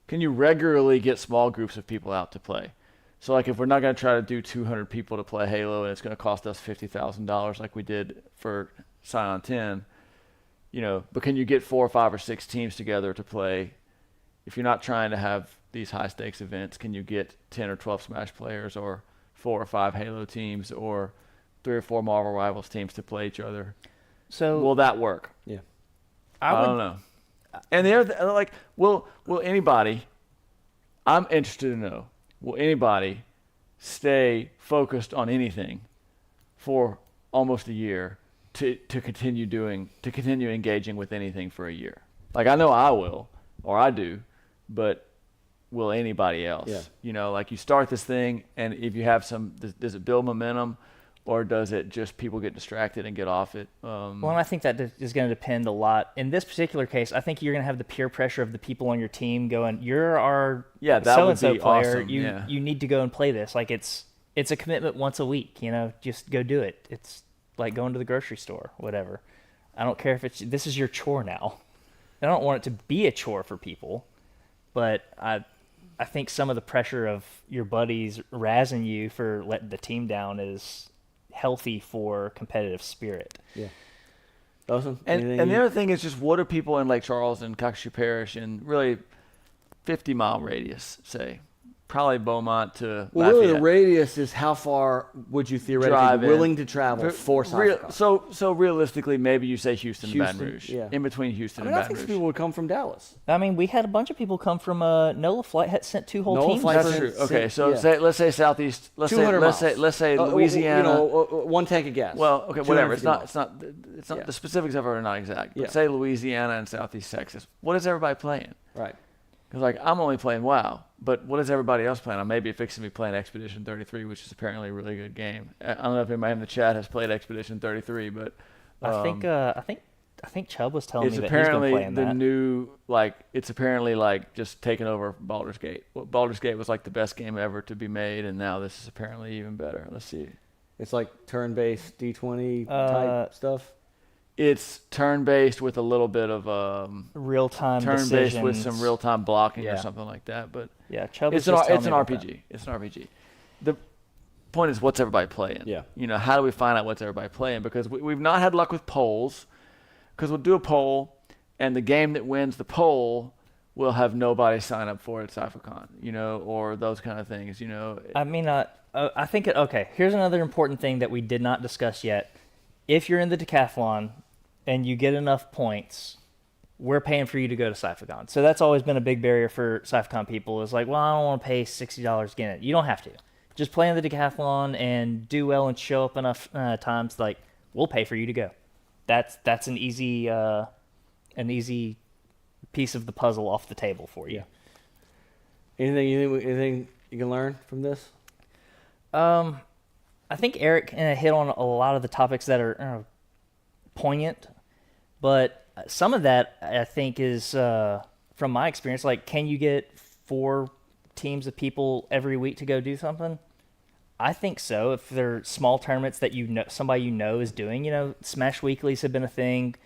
can you regularly get small groups of people out to play? So like if we're not going to try to do 200 people to play Halo and it's going to cost us $50,000 like we did for Scion 10, but can you get 4 or 5 or 6 teams together to play? If you're not trying to have these high stakes events, can you get 10 or 12 Smash players or 4 or 5 Halo teams or 3 or 4 Marvel Rivals teams to play each other? So will that work? Yeah. I don't know. And they're will anybody, I'm interested to know, will anybody stay focused on anything for almost a year to continue engaging with anything for a year? Like I know I will, or I do, but will anybody else? Yeah. You start this thing, and if you have does it build momentum, or does it just people get distracted and get off it? Well, and I think that is going to depend a lot. In this particular case, I think you're going to have the peer pressure of the people on your team going, "You're our so-and-so player. Awesome. You need to go and play this." Like it's a commitment once a week. Just go do it. It's like going to the grocery store, whatever. I don't care if this is your chore now. I don't want it to be a chore for people, but I think some of the pressure of your buddies razzing you for letting the team down is healthy for competitive spirit. Yeah. Awesome. And the other thing is just what are people in Lake Charles and Calcasieu Parish and really 50-mile radius, say? Probably Beaumont to Well, Lafayette. really the radius is how far would you theoretically be willing to travel for soccer? So realistically, maybe you say Houston and Baton Rouge. Yeah. In between Houston and I Baton think Rouge. people would come from Dallas. I mean, we had a bunch of people come from NOLA Flight had sent 2 whole NOLA teams. Flight That's sent- true. Okay, so yeah. let's say Southeast. Let's 200 miles. say Louisiana. 1 tank of gas. Well, okay, whatever. It's 250 not. Yeah. The specifics of it are not exact. But Yeah. say Louisiana and Southeast Texas. What is everybody playing? Right. Because I'm only playing WoW, but what is everybody else playing? I may be fixing to be playing Expedition 33, which is apparently a really good game. I don't know if anybody in the chat has played Expedition 33, but I think Chubb was telling me it's that he's been apparently playing the that. new it's apparently just taking over Baldur's Gate. Well, Baldur's Gate was the best game ever to be made, and now this is apparently even better. Let's see. It's like turn-based D20 type stuff. It's turn-based with a little bit of real-time turn-based decisions. with some real-time blocking or Yeah. something like that. But Yeah, Chubb it's was just telling an me about RPG. that. It's an RPG. The point is, what's everybody playing? Yeah. How do we find out what's everybody playing? Because we've not had luck with polls. Because we'll do a poll, and the game that wins the poll will have nobody sign up for it at CypherCon, or those kind of things, I mean, I think okay. Here's another important thing that we did not discuss yet. If you're in the decathlon and you get enough points, we're paying for you to go to CypherCon. So that's always been a big barrier for CypherCon people. Is like, well, I don't want to pay $60 to get it. You don't have to. Just play in the decathlon and do well and show up enough times. We'll pay for you to go. That's an easy piece of the puzzle off the table for you. Yeah. Anything you can learn from this? I think Eric hit on a lot of the topics that are poignant, but some of that I think is from my experience. Can you get 4 teams of people every week to go do something? I think so. If they're small tournaments that somebody is doing, Smash Weeklies have been a thing.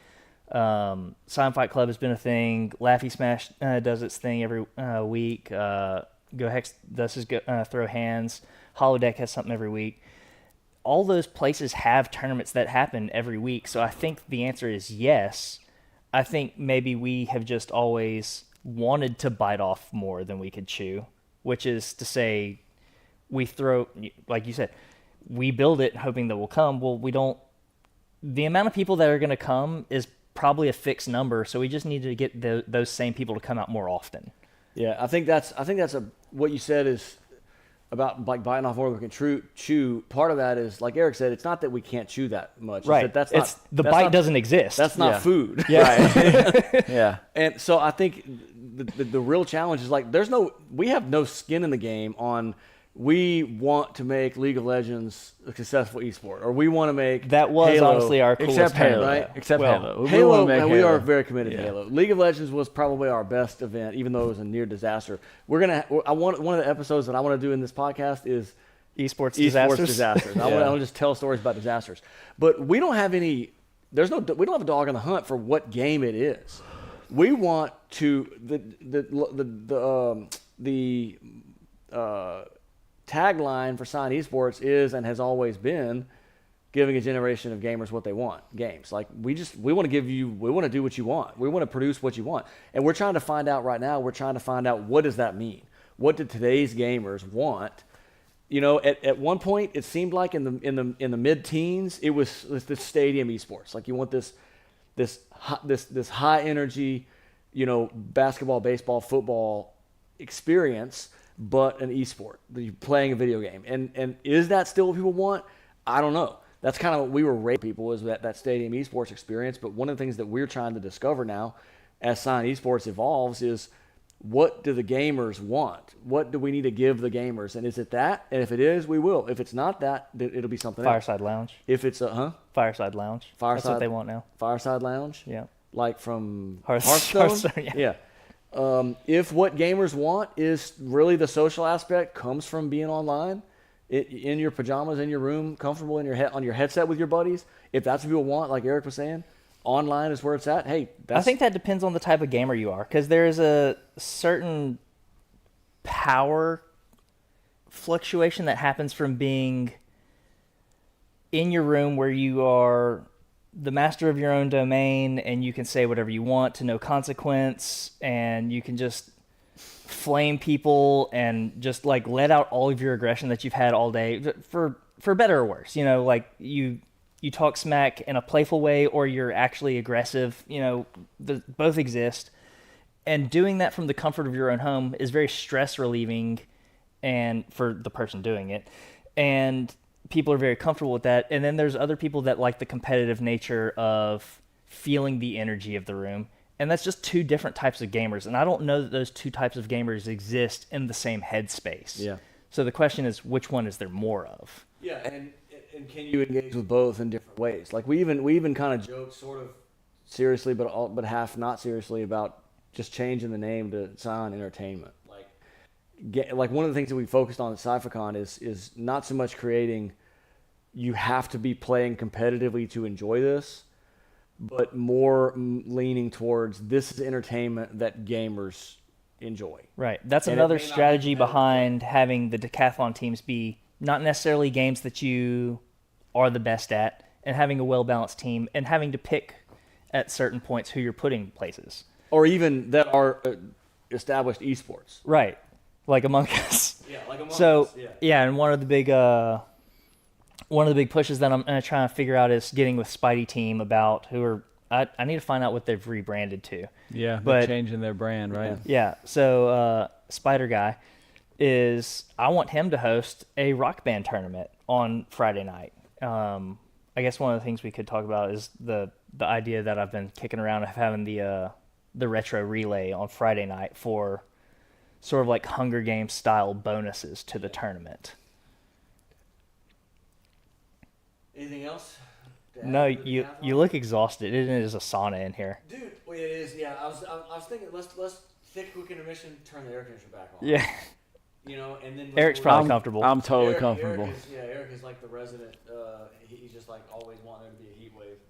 Scion Fight Club has been a thing. Laffy Smash does its thing every week. Go Hex does his throw hands. Holodeck has something every week. All those places have tournaments that happen every week. So I think the answer is yes. I think maybe we have just always wanted to bite off more than we could chew, which is to say we throw, like you said, we build it hoping that will come. Well, we don't. The amount of people that are going to come is probably a fixed number, so we just need to get those same people to come out more often. Yeah, I think that's what you said is about biting off more than we can chew. Part of that is, like Eric said, it's not that we can't chew that much. Right. The bite doesn't exist. That's not food. Yeah. Right. Yeah. And so I think the real challenge is we have no skin in the game on. We want to make League of Legends a successful esport, or we want to make that was Halo, honestly our coolest except Halo, right? Except Halo. Halo, and we are very committed to Yeah. Halo. League of Legends was probably our best event, even though it was a near disaster. One of the episodes that I want to do in this podcast is Esports disasters. Yeah. I want to just tell stories about disasters. But we don't have any. We don't have a dog in the hunt for what game it is. We want to the tagline for Scion Esports is and has always been giving a generation of gamers what they want, games. Like we want to do what you want. We want to produce what you want. And we're trying to find out right now, what does that mean? What do today's gamers want? You know, at one point it seemed like in the mid-teens it was this stadium esports. Like you want this high energy, you know, basketball, baseball, football experience, but an esport. You're playing a video game. And is that still what people want? I don't know. That's kind of what we were raising people, is that stadium esports experience. But one of the things that we're trying to discover now as Scion Esports evolves is, what do the gamers want? What do we need to give the gamers? And is it that? And if it is, we will. If it's not that, it'll be something else. Fireside Lounge. If it's Fireside Lounge. That's what they want now. Fireside Lounge? Yeah. Like from Hearthstone? Hearthstone, yeah. If what gamers want is really the social aspect comes from being online, in your pajamas, in your room, comfortable on your headset with your buddies, if that's what people want, like Eric was saying, online is where it's at. Hey, I think that depends on the type of gamer you are, because there's a certain power fluctuation that happens from being in your room where you are the master of your own domain and you can say whatever you want to no consequence, and you can just flame people and just like let out all of your aggression that you've had all day, for better or worse. You know, like you talk smack in a playful way, or you're actually aggressive. You know, both exist. And doing that from the comfort of your own home is very stress relieving, and for the person doing it. And people are very comfortable with that. And then there's other people that like the competitive nature of feeling the energy of the room. And that's just two different types of gamers. And I don't know that those two types of gamers exist in the same headspace. Yeah. So the question is, which one is there more of? Yeah, and can you engage with both in different ways? Like we even kind of joked, sort of seriously, but half not seriously, about just changing the name to Scion Entertainment. Like one of the things that we focused on at CypherCon is not so much creating, you have to be playing competitively to enjoy this, but more leaning towards, this is entertainment that gamers enjoy. Right. That's another strategy behind having the decathlon teams be not necessarily games that you are the best at, and having a well-balanced team, and having to pick at certain points who you're putting places. Or even that are established esports. Right. Like Among Us. Yeah, like Among Us. Yeah. Yeah, and one of the big pushes that I'm going to try and figure out is getting with Spidey Team about who are, I need to find out what they've rebranded to. Yeah, they're changing their brand, right? Yeah. So Spider Guy I want him to host a Rock Band tournament on Friday night. I guess one of the things we could talk about is the idea that I've been kicking around of having the retro relay on Friday night for sort of like Hunger Games style bonuses to the tournament. Anything else? No, you look exhausted. It is a sauna in here. Dude, well, it is. Yeah, I was thinking let's take a quick intermission, turn the air conditioner back on. Yeah. You know, and then Eric's probably comfortable. I'm totally comfortable. Eric is like the resident. He's just like always wanting there to be a heat wave.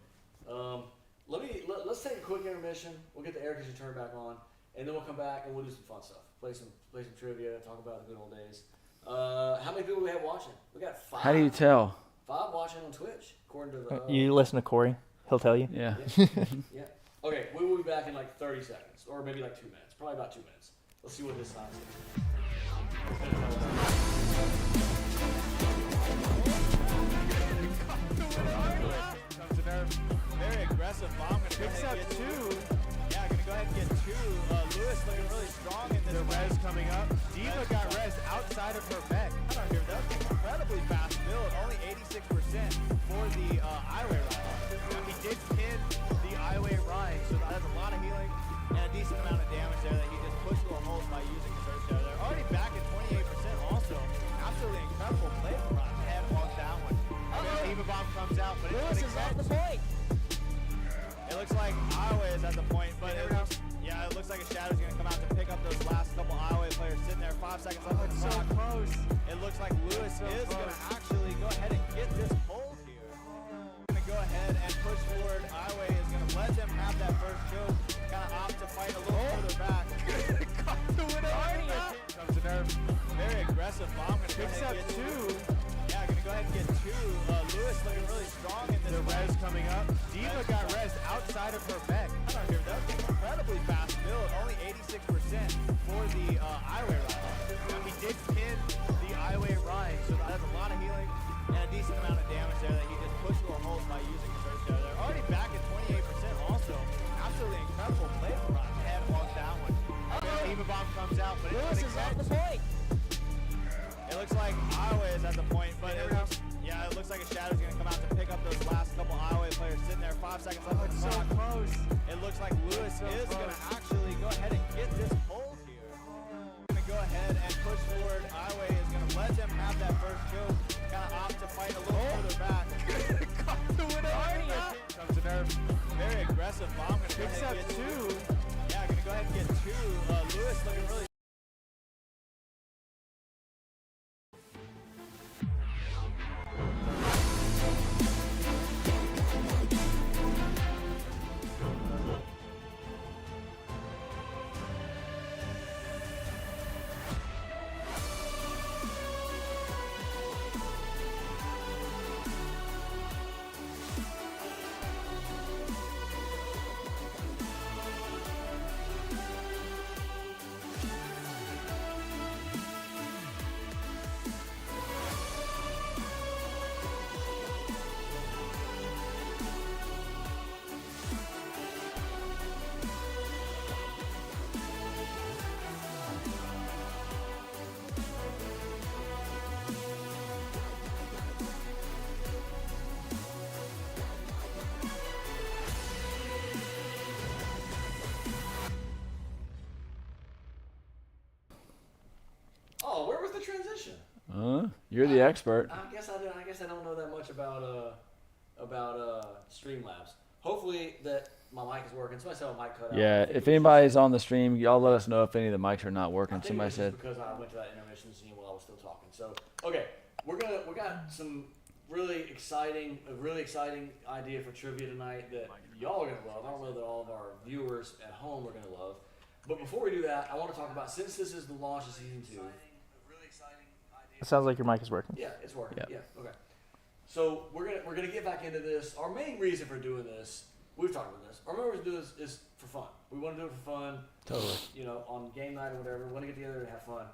Let's take a quick intermission. We'll get the air conditioner turned back on, and then we'll come back and we'll do some fun stuff. Play some trivia. Talk about the good old days. How many people do we have watching? We got 5. How do you tell? 5 watching on Twitch, according to the. You listen to Corey. He'll tell you. Yeah. Yeah. Okay, we will be back in like 30 seconds, or maybe like 2 minutes. Probably about 2 minutes. Let's see what this sign says. Very aggressive bomb. Picks up 2. Yeah, gonna go ahead and get 2. Lewis looking really strong in this. The res coming up. Diva got res outside of her mech. Here, that's incredibly fast build. Only 86% for the Iway Ride. He did pin the Iway Ride, so that has a lot of healing and a decent amount of damage there that he just pushed little holes by using his Earth Shadow. They're already back at 28% also. Absolutely incredible play from Ryan. Head on that one. Diva bomb comes out, but Lewis is at the point. it looks like Iowa is at the point, but it looks like a Shadow's going to come out to pick up those last couple Iowa players sitting there. 5 seconds left. It's so close. It looks like Lewis is going to actually go ahead and get this hold here. Going to go ahead and push forward. Iowa is going to let them have that first choke. Kind of opt to fight aggressive bomb. Picks up 2. Yeah, gonna go ahead and get 2. Lewis looking really strong in this. The res coming up. Diva got res outside of her mech. I don't hear that. Incredibly fast build. Only 86% for the Iway Ride. He did pin the Iway Ride, so that has a lot of healing and a decent amount of damage there that he just pushed little holes by using his burst there. They're already back at 28% also. Absolutely incredible play from Rod. Head walks that one. Diva bomb comes out, but Lewis is at the point. It looks like Iowa is at the point, but it looks like a Shadow's going to come out to pick up those last couple Iowa players sitting there. 5 seconds left. It's so close. It looks like Lewis is going to actually go ahead and get this hold here. Going to go ahead and push forward. Iowa is going to let them have that first kill. Kind of opt to fight a little further back. Caught the winner. Comes to nerf. Very aggressive bomb. Picks up 2. Yeah, going to go ahead and get 2. Lewis looking really. Oh, where was the transition? You're the expert. I guess I don't know that much about Streamlabs. Hopefully that my mic is working. Somebody said my mic cut out. Yeah, if anybody's on the stream, y'all let us know if any of the mics are not working. I think Somebody it was said. just because I went to that intermission scene while I was still talking. So okay, we got some a really exciting idea for trivia tonight that y'all are gonna love. I don't know that all of our viewers at home are gonna love. But before we do that, I want to talk about, since this is the launch of season 2. It sounds like your mic is working. Yeah, it's working. Yep. Yeah, okay. So we're gonna get back into this. Our main reason for doing this, we've talked about this. Our main reason to do this is for fun. We want to do it for fun. Totally. You know, on game night or whatever, we want to get together and have fun.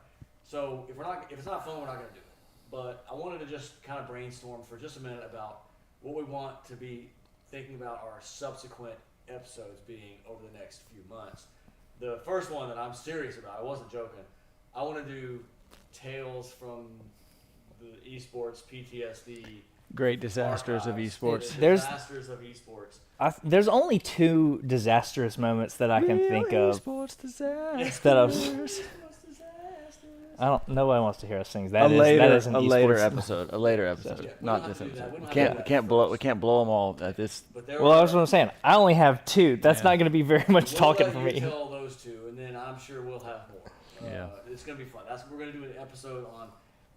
So if it's not fun, we're not gonna do it. But I wanted to just kind of brainstorm for just a minute about what we want to be thinking about our subsequent episodes being over the next few months. The first one that I'm serious about, I wasn't joking. I want to do Tales from the Esports PTSD. Great disasters of archives. esports. The There's- disasters of esports. There's only 2 disastrous moments that I can think of. Esports disasters. Instead of, nobody wants to hear us sing. That a is an later esports. episode. A later episode. Yeah, we Not don't have this to do that. episode. We don't We have to do that. can't blow them all at this. But there Well, are- that's what I'm saying. I only have 2. That's Yeah. not going to be very much we'll talking let for you me. tell those 2, and then I'm sure we'll have more. Yeah. It's gonna be fun. We're gonna do an episode on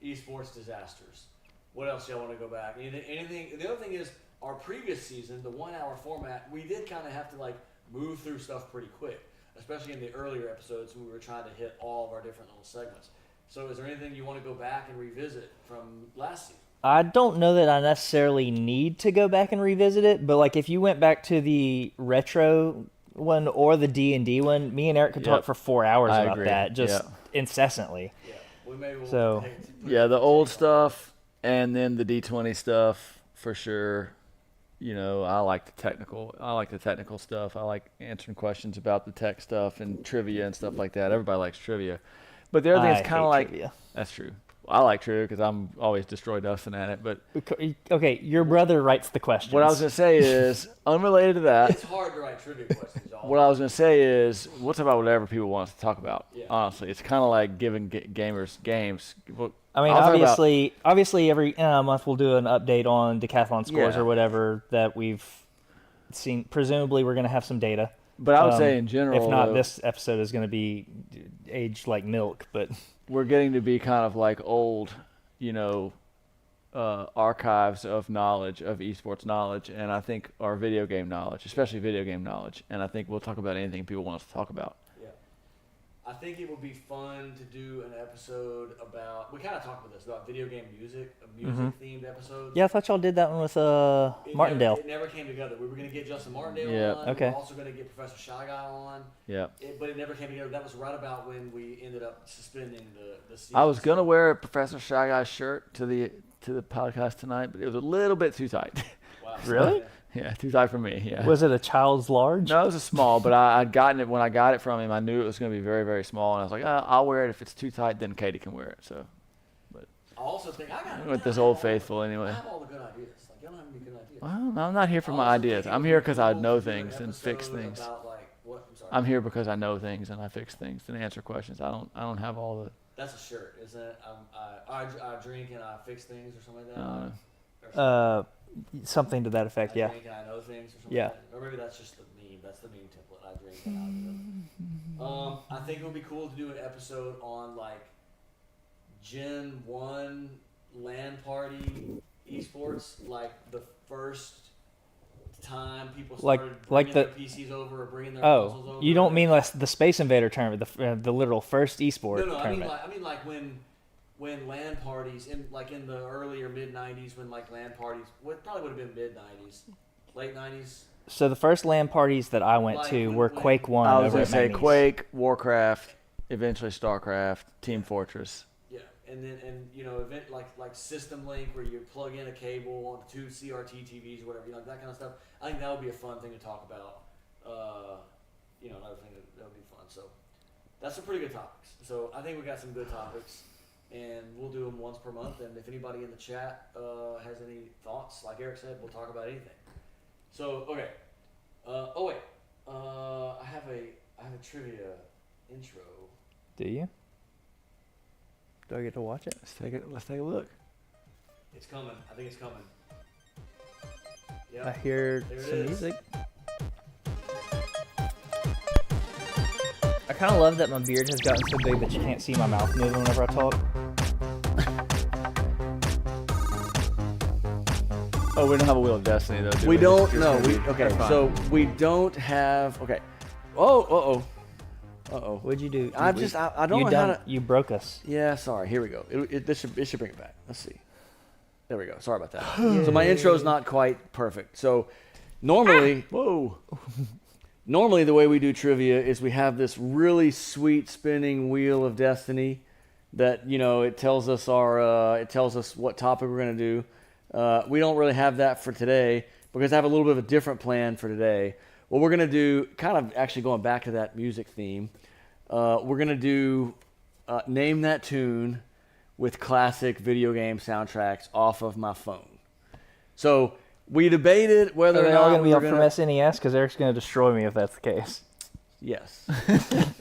esports disasters. What else y'all want to go back? Anything? The other thing is, our previous season, the 1-hour format, we did kind of have to like move through stuff pretty quick, especially in the earlier episodes when we were trying to hit all of our different little segments. So is there anything you want to go back and revisit from last season? I don't know that I necessarily need to go back and revisit it, but like if you went back to the retro one or the D&D one, me and Eric could talk Yep. for 4 hours I about agree. that, just Yep. incessantly. Yeah, we maybe will. So- Yeah, the old stuff and then the D20 stuff for sure. You know, I like the technical stuff. I like answering questions about the tech stuff and trivia and stuff like that. Everybody likes trivia. But the other thing is kind hate of like trivia. that's true. I like trivia because I'm always destroy Dustin at it. But Okay, your brother writes the questions. what I was gonna say is unrelated to that. It's hard to write trivia questions, y'all. What I was gonna say is, what's about whatever people want us to talk about. Yeah. Honestly, it's kind of like giving gamers games. Well, I mean, I'll talk about- obviously, every month we'll do an update on decathlon scores Yeah. or whatever that we've seen. Presumably, we're going to have some data. But I would say in general, if not, though, this episode is going to be aged like milk. But we're getting to be kind of like old, you know, archives of knowledge, of esports knowledge, and I think our video game knowledge, especially video game knowledge, and I think we'll talk about anything people want us to talk about. Yeah. I think it would be fun to do an episode about. We kind of talked about this about video game music, a music-themed episode. Yeah, I thought y'all did that one with Martindale. It never came together. We were going to get Justin Martindale Yeah. on. Okay. We were also going to get Professor Shy Guy on. Yeah. But it never came together. That was right about when we ended up suspending the season. I was gonna wear a Professor Shy Guy shirt to the podcast tonight, but it was a little bit too tight. Wow. Really? Yeah, too tight for me. Yeah. Was it a child's large? No, it was a small, but I'd gotten it when I got it from him. I knew it was going to be very, very small, and I was like, I'll wear it. If it's too tight, then Katie can wear it. So, I also think I got with this Old Faithful anyway. I have all the good ideas. Like, you don't have any good ideas. Well, I'm not here for my ideas. I'm here because I know things and fix things. About, like, what? I'm sorry. I'm here because I know things and I fix things and answer questions. I don't have all the. That's a shirt, isn't it? I drink and I fix things or something like that. Or something. Something to that effect, I drink and I know things or something Yeah. like that. Or maybe that's just the meme. That's the meme template. I drink and I know. I think it would be cool to do an episode on like Gen 1 LAN party esports, like the first time people started bringing their PCs over or bringing their consoles over. You don't mean like the Space Invader tournament, the literal first esport No, tournament. I mean like when LAN parties in the early or mid '90s, when like LAN parties, probably would have been mid '90s, late '90s. So the first LAN parties that I went to were Quake 1 I was over going at to say Magni's. Quake, Warcraft, eventually StarCraft, Team Fortress. Yeah, and event like System Link where you plug in a cable on 2 CRT TVs or whatever, that kind of stuff. I think that would be a fun thing to talk about. Another thing that would be fun. So that's some pretty good topics. So I think we got some good topics. And we'll do them once per month. And if anybody in the chat has any thoughts, like Eric said, we'll talk about anything. So okay. I have a trivia intro. Do you? Do I get to watch it? Let's take a look. It's coming. I think it's coming. I Yeah. hear There it some is. music. I kind of love that my beard has gotten so big that you can't see my mouth moving whenever I talk. Oh, we don't have a Wheel of Destiny though. Do We don't. It's No. gonna be- Okay. that's fine. So we don't have. Okay. Oh. What'd you do? I don't know how to. You broke us. Yeah, sorry. Here we go. It should bring it back. Let's see. There we go. Sorry about that. So my intro is not quite perfect. So normally, normally the way we do trivia is we have this really sweet spinning wheel of destiny that it tells us what topic we're gonna do. We don't really have that for today because I have a little bit of a different plan for today. What we're gonna do, kind of actually going back to that music theme, we're gonna do name that tune with classic video game soundtracks off of my phone. So we debated whether Are they or all not going to we be were off from gonna. SNES? Because Eric's going to destroy me if that's the case. Yes.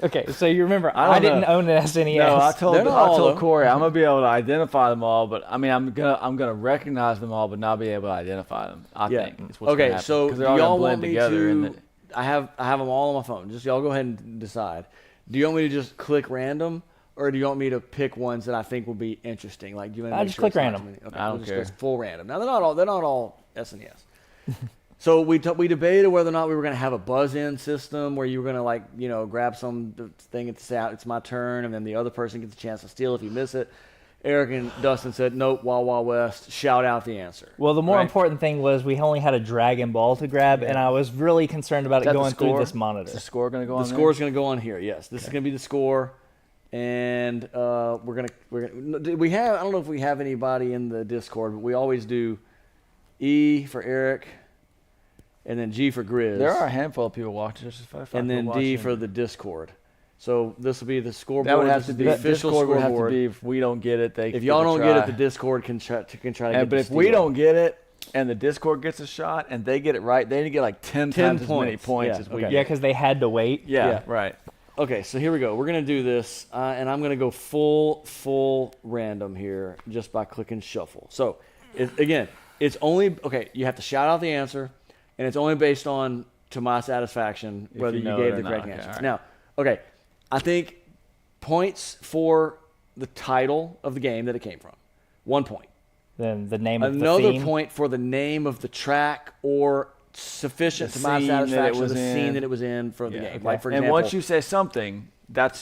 Okay, so you remember, I I don't didn't know. own an SNES. No, I told They're not all, though. Corey I'm gonna be able to identify them all, but I mean I'm gonna recognize them all, but not be able to identify them. I think. Is what's gonna Okay, happen, so 'cause do they're all gonna y'all blend want me together in to? I have them all on my phone. Just y'all go ahead and decide. Do you want me to just click random, or do you want me to pick ones that I think will be interesting? Like, do you want I to just click random. Okay, I don't we'll just care. go full random. Now they're not all SNES. So we debated whether or not we were going to have a buzz-in system where you were going to grab some thing and say it's my turn, and then the other person gets a chance to steal if you miss it. Eric and Dustin said nope. Wild Wild West. Shout out the answer. Well, the more Right? important thing was we only had a Dragon Ball to grab, and I was really concerned about Is it that the going through score? this monitor. Is the score gonna go The on there? score is going to go on here. Yes, this is going to be the score, and we're gonna. We have. I don't know if we have anybody in the Discord, but we always do E for Eric, and then G for Grizz. There are a handful of people watching. There's just 5 and then people D watching. for the Discord. So this will be the scoreboard. That would have This to is be the official Discord would have to scoreboard. be if we don't get it. If y'all don't get it, the Discord can try to get. But the if we steal. don't get it, and the Discord gets a shot, and they get it right, they get like 10 times as many points. points Yeah, as we okay. get. Yeah, because they had to wait. Yeah, right. Okay, so here we go. We're gonna do this, and I'm gonna go full random here, just by clicking shuffle. So, it's only okay. You have to shout out the answer, and it's only based on to my satisfaction If whether you you know it gave or the not. correct Okay, answer. all right. Now, okay, I think points for the title of the game that it came from, 1 point. Then the name of Another the theme. point for the name of the track or sufficient The to my scene that it satisfaction, was the in. scene that it was in for the Yeah, game. okay. Like, for and example, once you say something,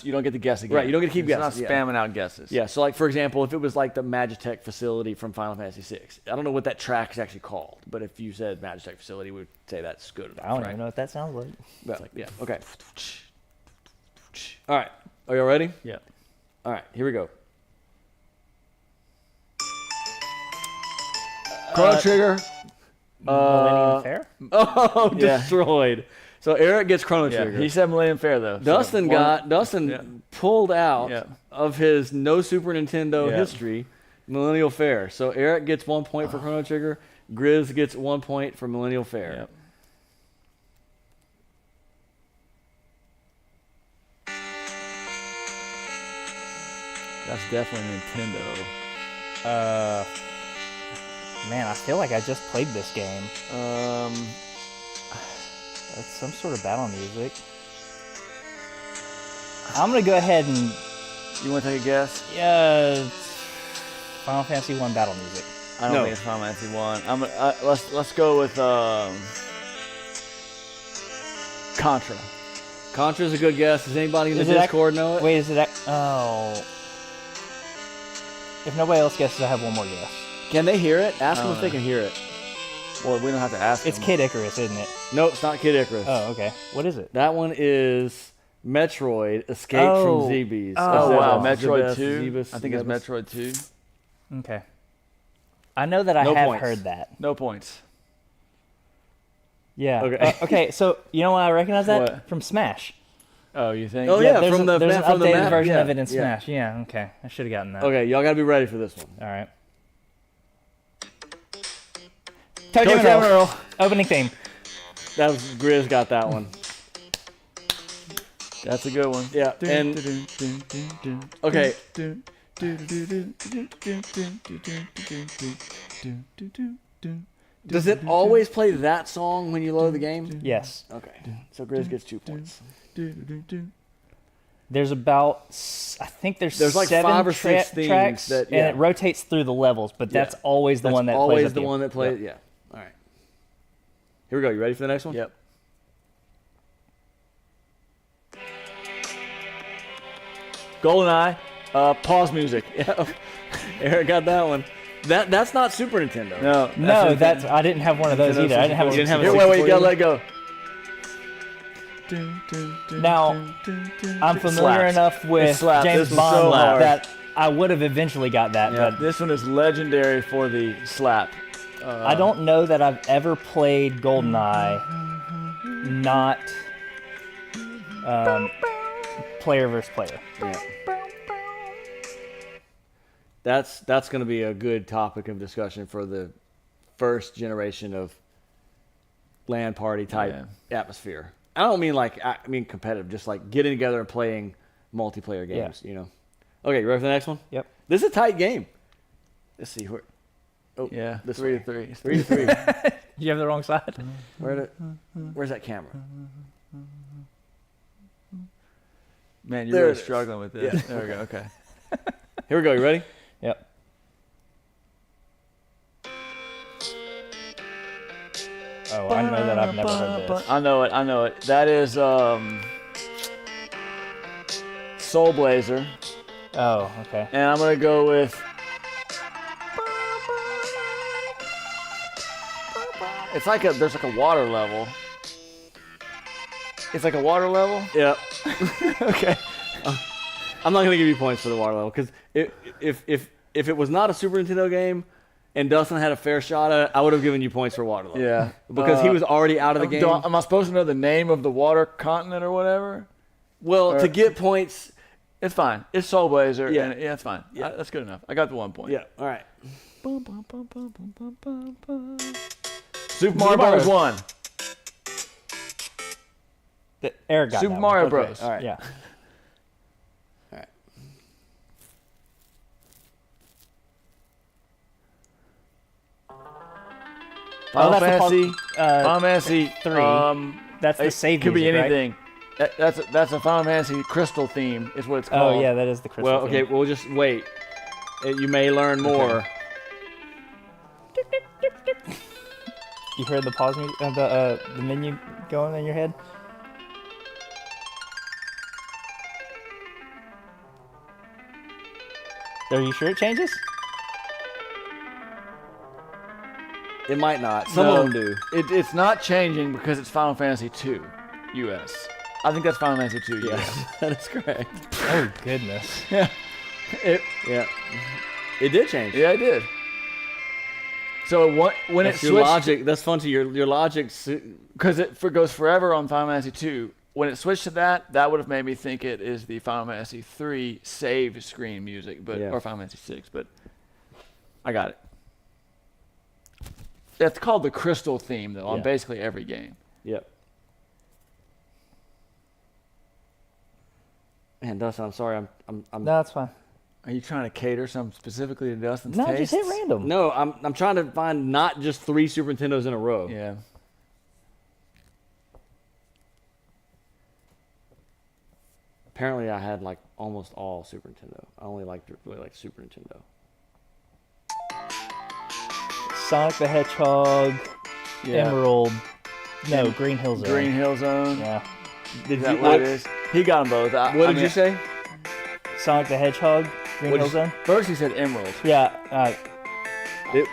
you don't get to guess again. Right, you don't get to keep It's guessing, not yeah. spamming out guesses. yeah. So, like, for example, if it was like the Magitech facility from Final Fantasy VI, I don't know what that track is actually called, but if you said Magitech facility, we would say that's good enough. I don't right? even know what that sounds like. But, yeah. Okay. All right. Are y'all ready? Yeah. All right. Here we go. Chrono Trigger. Millennium Fair? Oh, Yeah. destroyed. So Eric gets Chrono Yeah. Trigger. He said Millennium Fair though. Dustin Yeah. pulled out Yeah. of his no Super Nintendo Yeah. history Millennial Fair. So Eric gets 1 point for Chrono Trigger. Grizz gets 1 point for Millennial Fair. Yep. That's definitely Nintendo. Man, I feel like I just played this game. That's some sort of battle music. I'm gonna go ahead and You want to take a guess? Final Fantasy 1 battle music. I don't No. think it's Final Fantasy 1. Let's go with Contra. Contra's a good guess. Does anybody in the Is it ac- Discord know it? Wait, is it? Oh. If nobody else guesses, I have one more guess. Can they hear it? Ask them if they can hear it. Well, we don't have to ask. It's them. Kid Icarus, isn't it? Nope, it's not Kid Icarus. Oh, okay. What is it? That one is Metroid Escape Oh. from Zebes. Oh wow, Zebes, Metroid Zebes, 2. Zebes, I think it's Zebes. Metroid 2. Okay. I know that I No have points. heard that. No points. Yeah. Okay. Okay. So you know why I recognize that? What? From Smash. Oh, you think? Oh, yeah, there's from the there's an from the updated map, version yeah, of it in yeah. Smash. Yeah. Okay. I should have gotten that. Okay, y'all gotta be ready for this one. All right. Toe Toe Jam Jam and and Earl. Opening theme. That was Grizz got that one. That's a good one. Yeah, and okay, does it always play that song when you load the game? Yes. Okay, so Grizz gets 2 points. There's about, I think there's like 7 5 or 6 themes tracks, that- and yeah. it rotates through the levels, but that's Yeah. always the That's one that always plays at the the one that plays. Yeah. All right. Here we go. You ready for the next one? Yep. GoldenEye. Pause music. Yeah. Eric got that one. That's not Super Nintendo. No. No, that's I didn't have one of those Nintendo either. I didn't have a You didn't have a Here, 64 wait, you gotta either? let go. Now, I'm familiar slaps. enough It with slaps. James This was Bond so hard. that I would have eventually got that, Yeah, but this one is legendary for the slap. I don't know that I've ever played GoldenEye not player versus player. Yeah. That's going to be a good topic of discussion for the first generation of LAN party type atmosphere. I don't mean I mean competitive, just like getting together and playing multiplayer games. You know. Okay, you ready for the next one? Yep. This is a tight game. Let's see where. Oh, Yeah, this 3 way. to 3. 3 to 3. You have the wrong side. Where's that camera? Man, you're There really it is. struggling with this. Yeah. There we go. Okay. Here we go. You ready? Yep. Oh, I know that I've never heard this. I know it. I know it. That is Soul Blazer, Oh, okay. and I'm gonna go with. It's like there's like a water level. It's like a water level. Yeah. Okay. I'm not gonna give you points for the water level because if it was not a Super Nintendo game and Dustin had a fair shot at it, I would have given you points for water level. Yeah. Because he was already out of the game. Am I supposed to know the name of the water continent or whatever? Well, or- to get points, It's fine. It's Soul Blazer. Yeah. And, yeah, it's fine. Yeah. That's good enough. I got the 1 point. yeah. All right. Super Mario Bros. 1. Eric got Super that Mario one. Bros. All right. Yeah. All right. Final that's the Fantasy. Final Uh, Fantasy 3. That's the it save could be music, right? anything. That's a Final Fantasy Crystal theme. Is what it's called. Oh yeah, that is the crystal. Well, okay. theme. We'll just wait. You may learn more. You heard the pause music, the menu going in your head? Are you sure it changes? It might not. Some No, of them do. It's not changing because it's Final Fantasy 2 US. I think that's Final Fantasy 2 US. Yes, that is correct. Oh goodness. Yeah. Yeah. It did change. Yeah, it did. So when That's it your switched, logic. That's fun to your logic. because goes forever on Final Fantasy 2. When it switched to that would have made me think it is the Final Fantasy 3 save screen music, but Yeah. or Final Fantasy 6. But I got it. That's called the Crystal theme, though, on Yeah. basically every game. Yep. Man, Dustin, I'm sorry. I'm No, that's fine. Are you trying to cater something specifically to Dustin's No, taste? just hit random. No, I'm trying to find not just 3 Super Nintendos in a row. Yeah. Apparently, I had like almost all Super Nintendo. I only really liked Super Nintendo. Sonic the Hedgehog, Yeah. Emerald. No, Green Hill Zone. Green Hill Zone. Yeah. Did Is that what it is? He got them both. What did you say? Sonic the Hedgehog, Green What Hill did Zone. First he said Emerald. Yeah.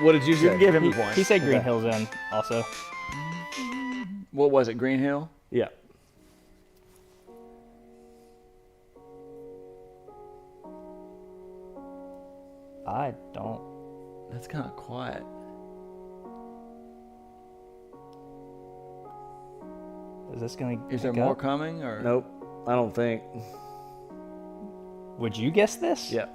What did you You say? can give him He, the points. he said Green Okay. Hill Zone also. What was it? Green Hill? Yeah. I don't. That's kind of quiet. Is this gonna? Is there pick more up? coming or? Nope. I don't think. Would you guess this? Yeah.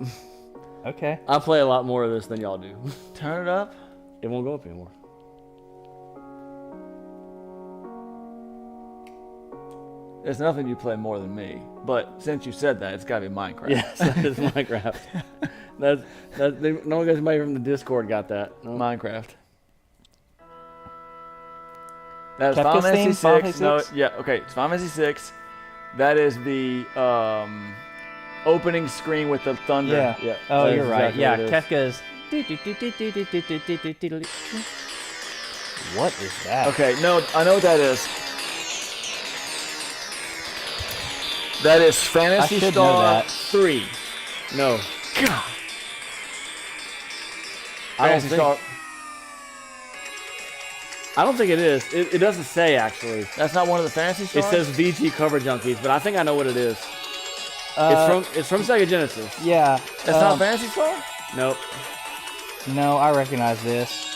Okay. I play a lot more of this than y'all do. Turn it up. It won't go up anymore. There's nothing you play more than me. But since you said that, it's got to be Minecraft. Yes, that is Minecraft. No anybody from the Discord got that. No? Minecraft. That's Kefka's Final Fantasy theme? Final 6. Fantasy No, 6? yeah, okay. It's Final Fantasy 6. That is the opening screen with the thunder. Yeah. Yeah. Oh, That is you're right. exactly Yeah, what it is. Kefka's. What is that? Okay, no, I know what that is. That is Phantasy should know Star that. 3. No. God. Phantasy Star. I don't think it is. It doesn't say, actually. That's not one of the Phantasy It Stars? says VG Cover Junkies, but I think I know what it is. It's from Sega Genesis. Yeah. That's not Phantasy Star? Nope. No, I recognize this.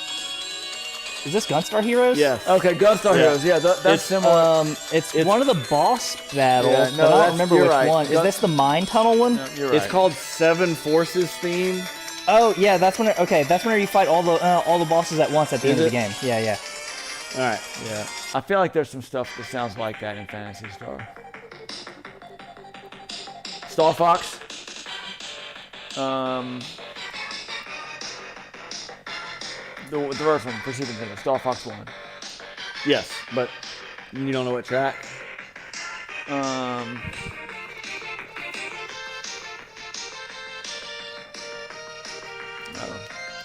Is this Gunstar Heroes? Yes. Okay, Gunstar Yeah. Heroes. Yeah, that's It's, similar. It's one of the boss battles, Yeah, no, but I that's- don't remember you're which right. one. Is this the mine tunnel one? No, you're right. It's called Seven Forces theme. Oh yeah, that's when. That's whenever you fight all the bosses at once at the Is end of it? the game. Yeah, yeah. All right. Yeah. I feel like there's some stuff that sounds like that in Phantasy Star. Star Fox. The first one for Super Nintendo, Star Fox 1. Yes, but you don't know what track?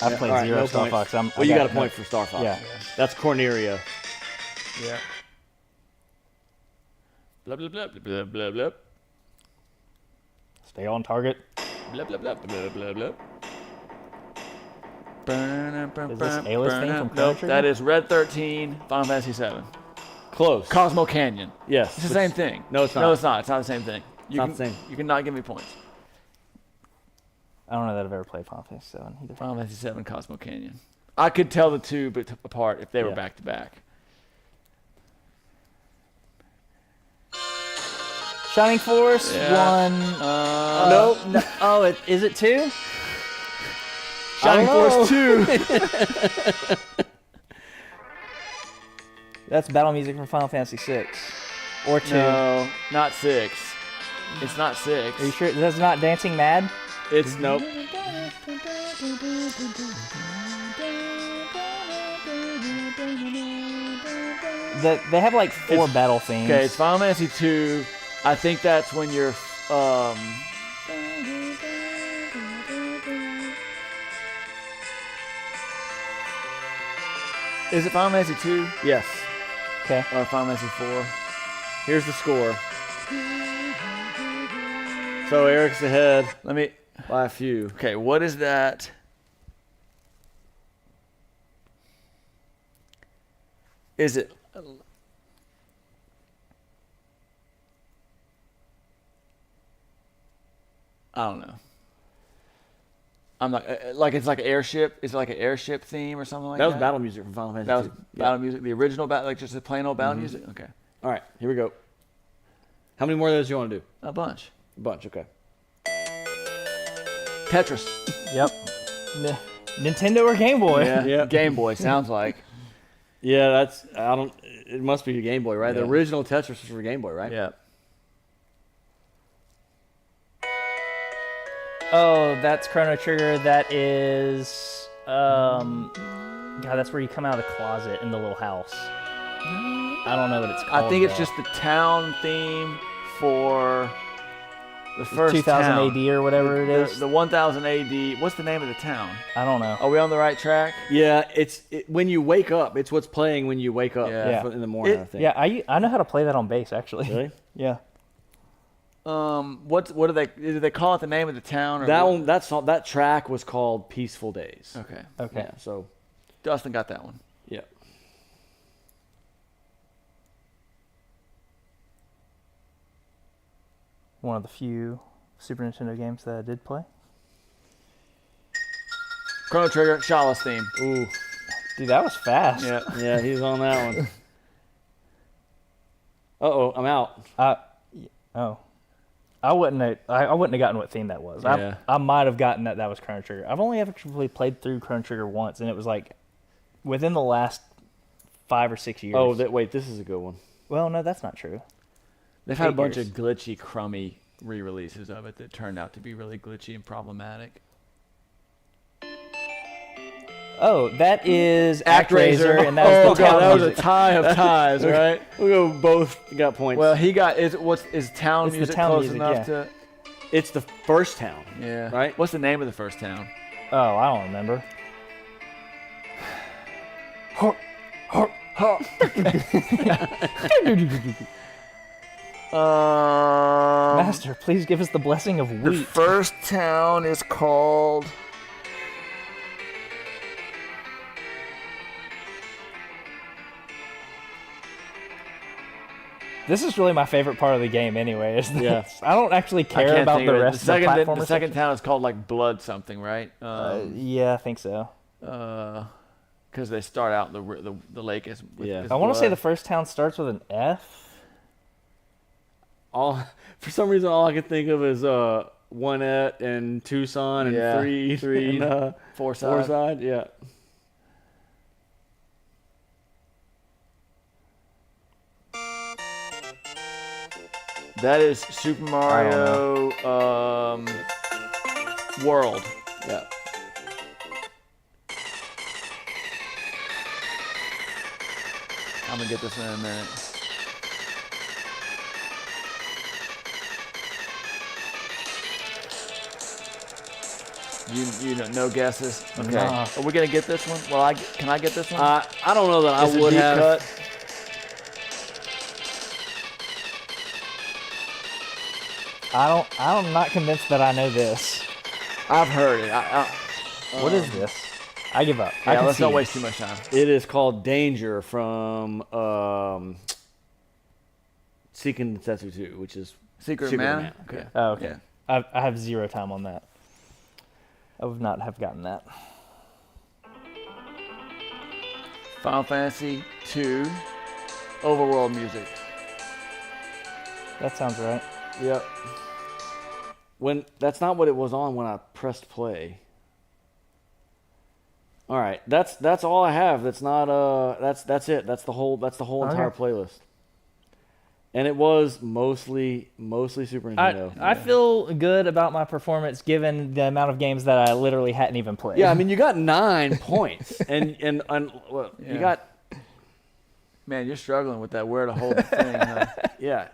I've played all right, zero no Star points. Fox. Well, you got a point for Star Fox. Yeah. That's Corneria. Yeah. Blah blah blah blah blah blah Stay on target. blah blah blah blah blah blah. Is this Ayla's theme from Chrono Nope, Trigger? that is Red 13, Final Fantasy 7. Close. Cosmo Canyon. Yes. It's the same thing. No, it's not. No, it's not. It's not the same thing. not the same. You cannot give me points. I don't know that I've ever played Final Fantasy 7 either. Final Fantasy 7, Cosmo Canyon. I could tell the two apart if they were Yeah. back to back. Shining Force Yeah. 1. Nope. No, oh, is it 2? Shining Force 2. That's battle music from Final Fantasy 6 or 2. No, not 6. It's not 6. Are you sure that's not Dancing Mad? It's nope. They have like 4 battle themes. Okay, it's Final Fantasy 2. I think that's when you're Is it Final Fantasy 2 Yes. Okay. or Final Fantasy 4? Here's the score. So Eric's ahead Let me. by a few. Okay, what is that? Is it? I don't know. I'm not like it's like an airship. Is it like an airship theme or something like that? That was battle music from Final Fantasy. That was 2. battle music. The original battle, like just the plain old battle music. Okay, All right, here we go. How many more of those do you want to do? a bunch. A bunch, okay. Tetris. Yep. Nintendo or Game Boy? Yeah. Yeah. Game Boy sounds like. Yeah, that's I don't. It must be a Game Boy, right? Yeah. The original Tetris was for Game Boy, right? Yeah. Oh, that's Chrono Trigger. That is, God, that's where you come out of the closet in the little house. I don't know what it's called. I think it's though. just the town theme for the first 2000 town. AD or whatever it is. The 1000 AD. What's the name of the town? I don't know. Are we on the right track? Yeah, when you wake up. It's what's playing when you wake up Yeah. in the morning. I think. Yeah, I know how to play that on bass actually. Really? Yeah. What do they call it the name of the town? Or That what? one. That track was called "Peaceful Days." Okay. Okay. Yeah. So. Dustin got that one. Yeah. One of the few Super Nintendo games that I did play. Chrono Trigger, Shala's theme. Ooh. Dude, that was fast. Yeah. Yeah, he's on that one. Uh-oh, I'm out. Oh. I wouldn't have gotten what theme that was. Yeah. I might have gotten that was Chrono Trigger. I've only ever really played through Chrono Trigger once, and it was like within the last 5 or 6 years. Oh, wait, this is a good one. Well, no, that's not true. They've had a 8 bunch years. of glitchy, crummy re-releases of it that turned out to be really glitchy and problematic. Oh, that is ActRaiser, and that was Oh the god, town that was music. a tie of ties, right? We both got points. Well, he got is town It's the music town close music, enough yeah. to? it's the first town. Yeah. Right? What's the name of the first town? Oh, I don't remember. Master, please give us the blessing of The wheat. first town is called. This is really my favorite part of the game, anyway. Is Yeah. I don't actually I care can't about think the of it. rest of the platformer. The second town is called like Blood something, right? Yeah, I think so. Because they start out the lake is. Yeah. I want to say the first town starts with an F. For some reason, all I can think of is Onette and Tucson and Yeah, Three and Forsyth. Yeah. That is Super Mario World. Yeah. I'm gonna get this in a minute. You know, no guesses. Okay. Nah. Are we gonna get this one? Well, can I get this one? I don't know that Is I it would deep have. cut? I'm not convinced that I know this. I've heard it. What is this? I give up. I Yeah, can let's see not it. waste too much time. It is called Danger from Seeking Tetsu 2, which is Secret Secret Man. Man, okay. Oh, okay. Yeah. I have 0 time on that. I would not have gotten that. Final Fantasy 2 overworld music. That sounds right. Yep. When that's not what it was on when I pressed play. All right, that's all I have. That's not that's it. That's the whole entire Okay. playlist. And it was mostly Super Nintendo. I feel good about my performance given the amount of games that I literally hadn't even played. Yeah, I mean you got 9 points, and well, Yeah. you got Man, you're struggling with that where to hold the thing. Huh?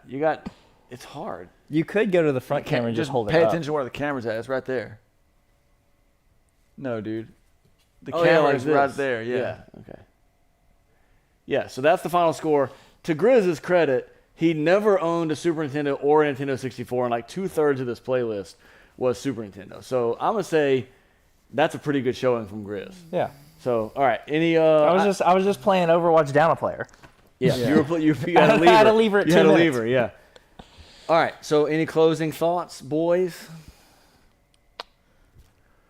you got. It's hard. You could go to the front camera and just hold pay it up. attention to where the camera's at. It's right there. No, dude. The Oh, yeah, camera like is right this. there. Yeah. Okay. Yeah, so that's the final score. To Grizz's credit, he never owned a Super Nintendo or a Nintendo 64, and like 2/3 of this playlist was Super Nintendo. So I'm gonna say that's a pretty good showing from Grizz. Yeah. So all right, any I was just playing Overwatch down a player. yeah, you had a lever. I had a lever at you 10 had a minutes. lever, yeah. All right, so any closing thoughts, boys?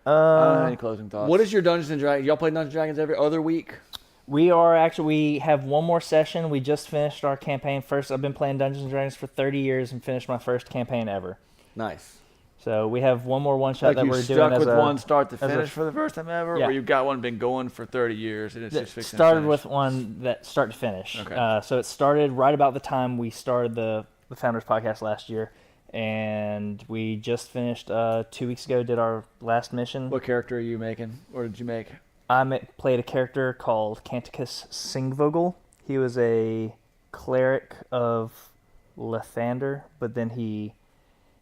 I don't have any closing thoughts. What is your Dungeons and Dragons? Y'all play Dungeons and Dragons every other week? We have one more session. We just finished our campaign first. I've been playing Dungeons and Dragons for 30 years and finished my first campaign ever. Nice. So we have one more one-shot Like that you we're stuck doing as with a... one start to as a- finish for the first time ever, Yeah. or you got one been going for 30 years and it's that just fixing started to finish? with one that start to finish. Okay. So it started right about the time we started the Founders Podcast last year, and we just finished 2 weeks ago. Did our last mission. What character are you making, or did you make? Played a character called Canticus Singvogel. He was a cleric of Lathander, but then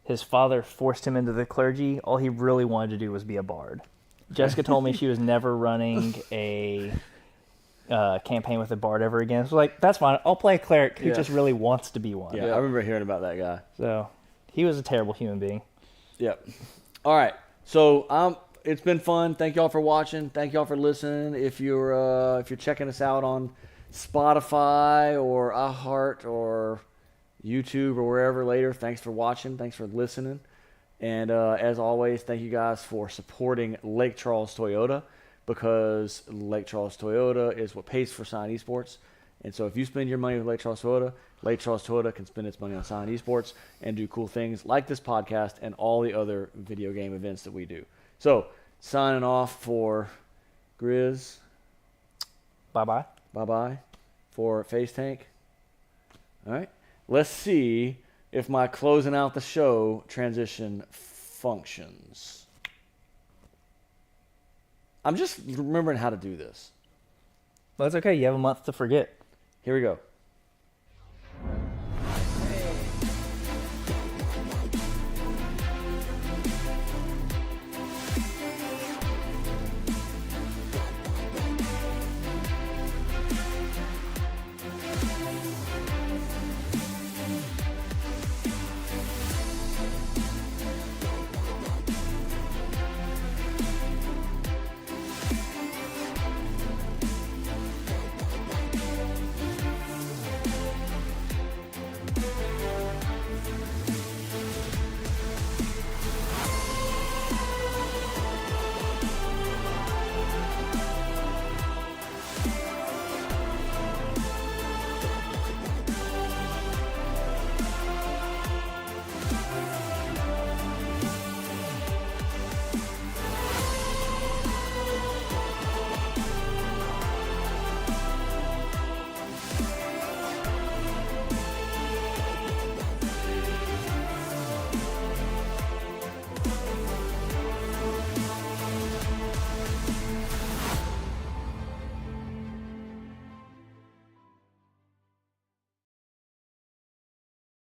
his father forced him into the clergy. All he really wanted to do was be a bard. Jessica told me she was never running a campaign with a bard ever again. So like, that's fine. I'll play a cleric who Yeah. just really wants to be one. Yeah, I remember hearing about that guy. So he was a terrible human being. Yep. All right. So it's been fun. Thank y'all for watching. Thank y'all for listening. If you're checking us out on Spotify or iHeart or YouTube or wherever later, thanks for watching. Thanks for listening. And as always, thank you guys for supporting Lake Charles Toyota, because Lake Charles Toyota is what pays for Scion Esports. And so if you spend your money with Lake Charles Toyota can spend its money on Scion Esports and do cool things like this podcast and all the other video game events that we do. So, signing off for Grizz. Bye-bye. Bye-bye. For Face Tank. All right. Let's see if my closing out the show transition functions. I'm just remembering how to do this. Well, it's okay. You have a month to forget. Here we go.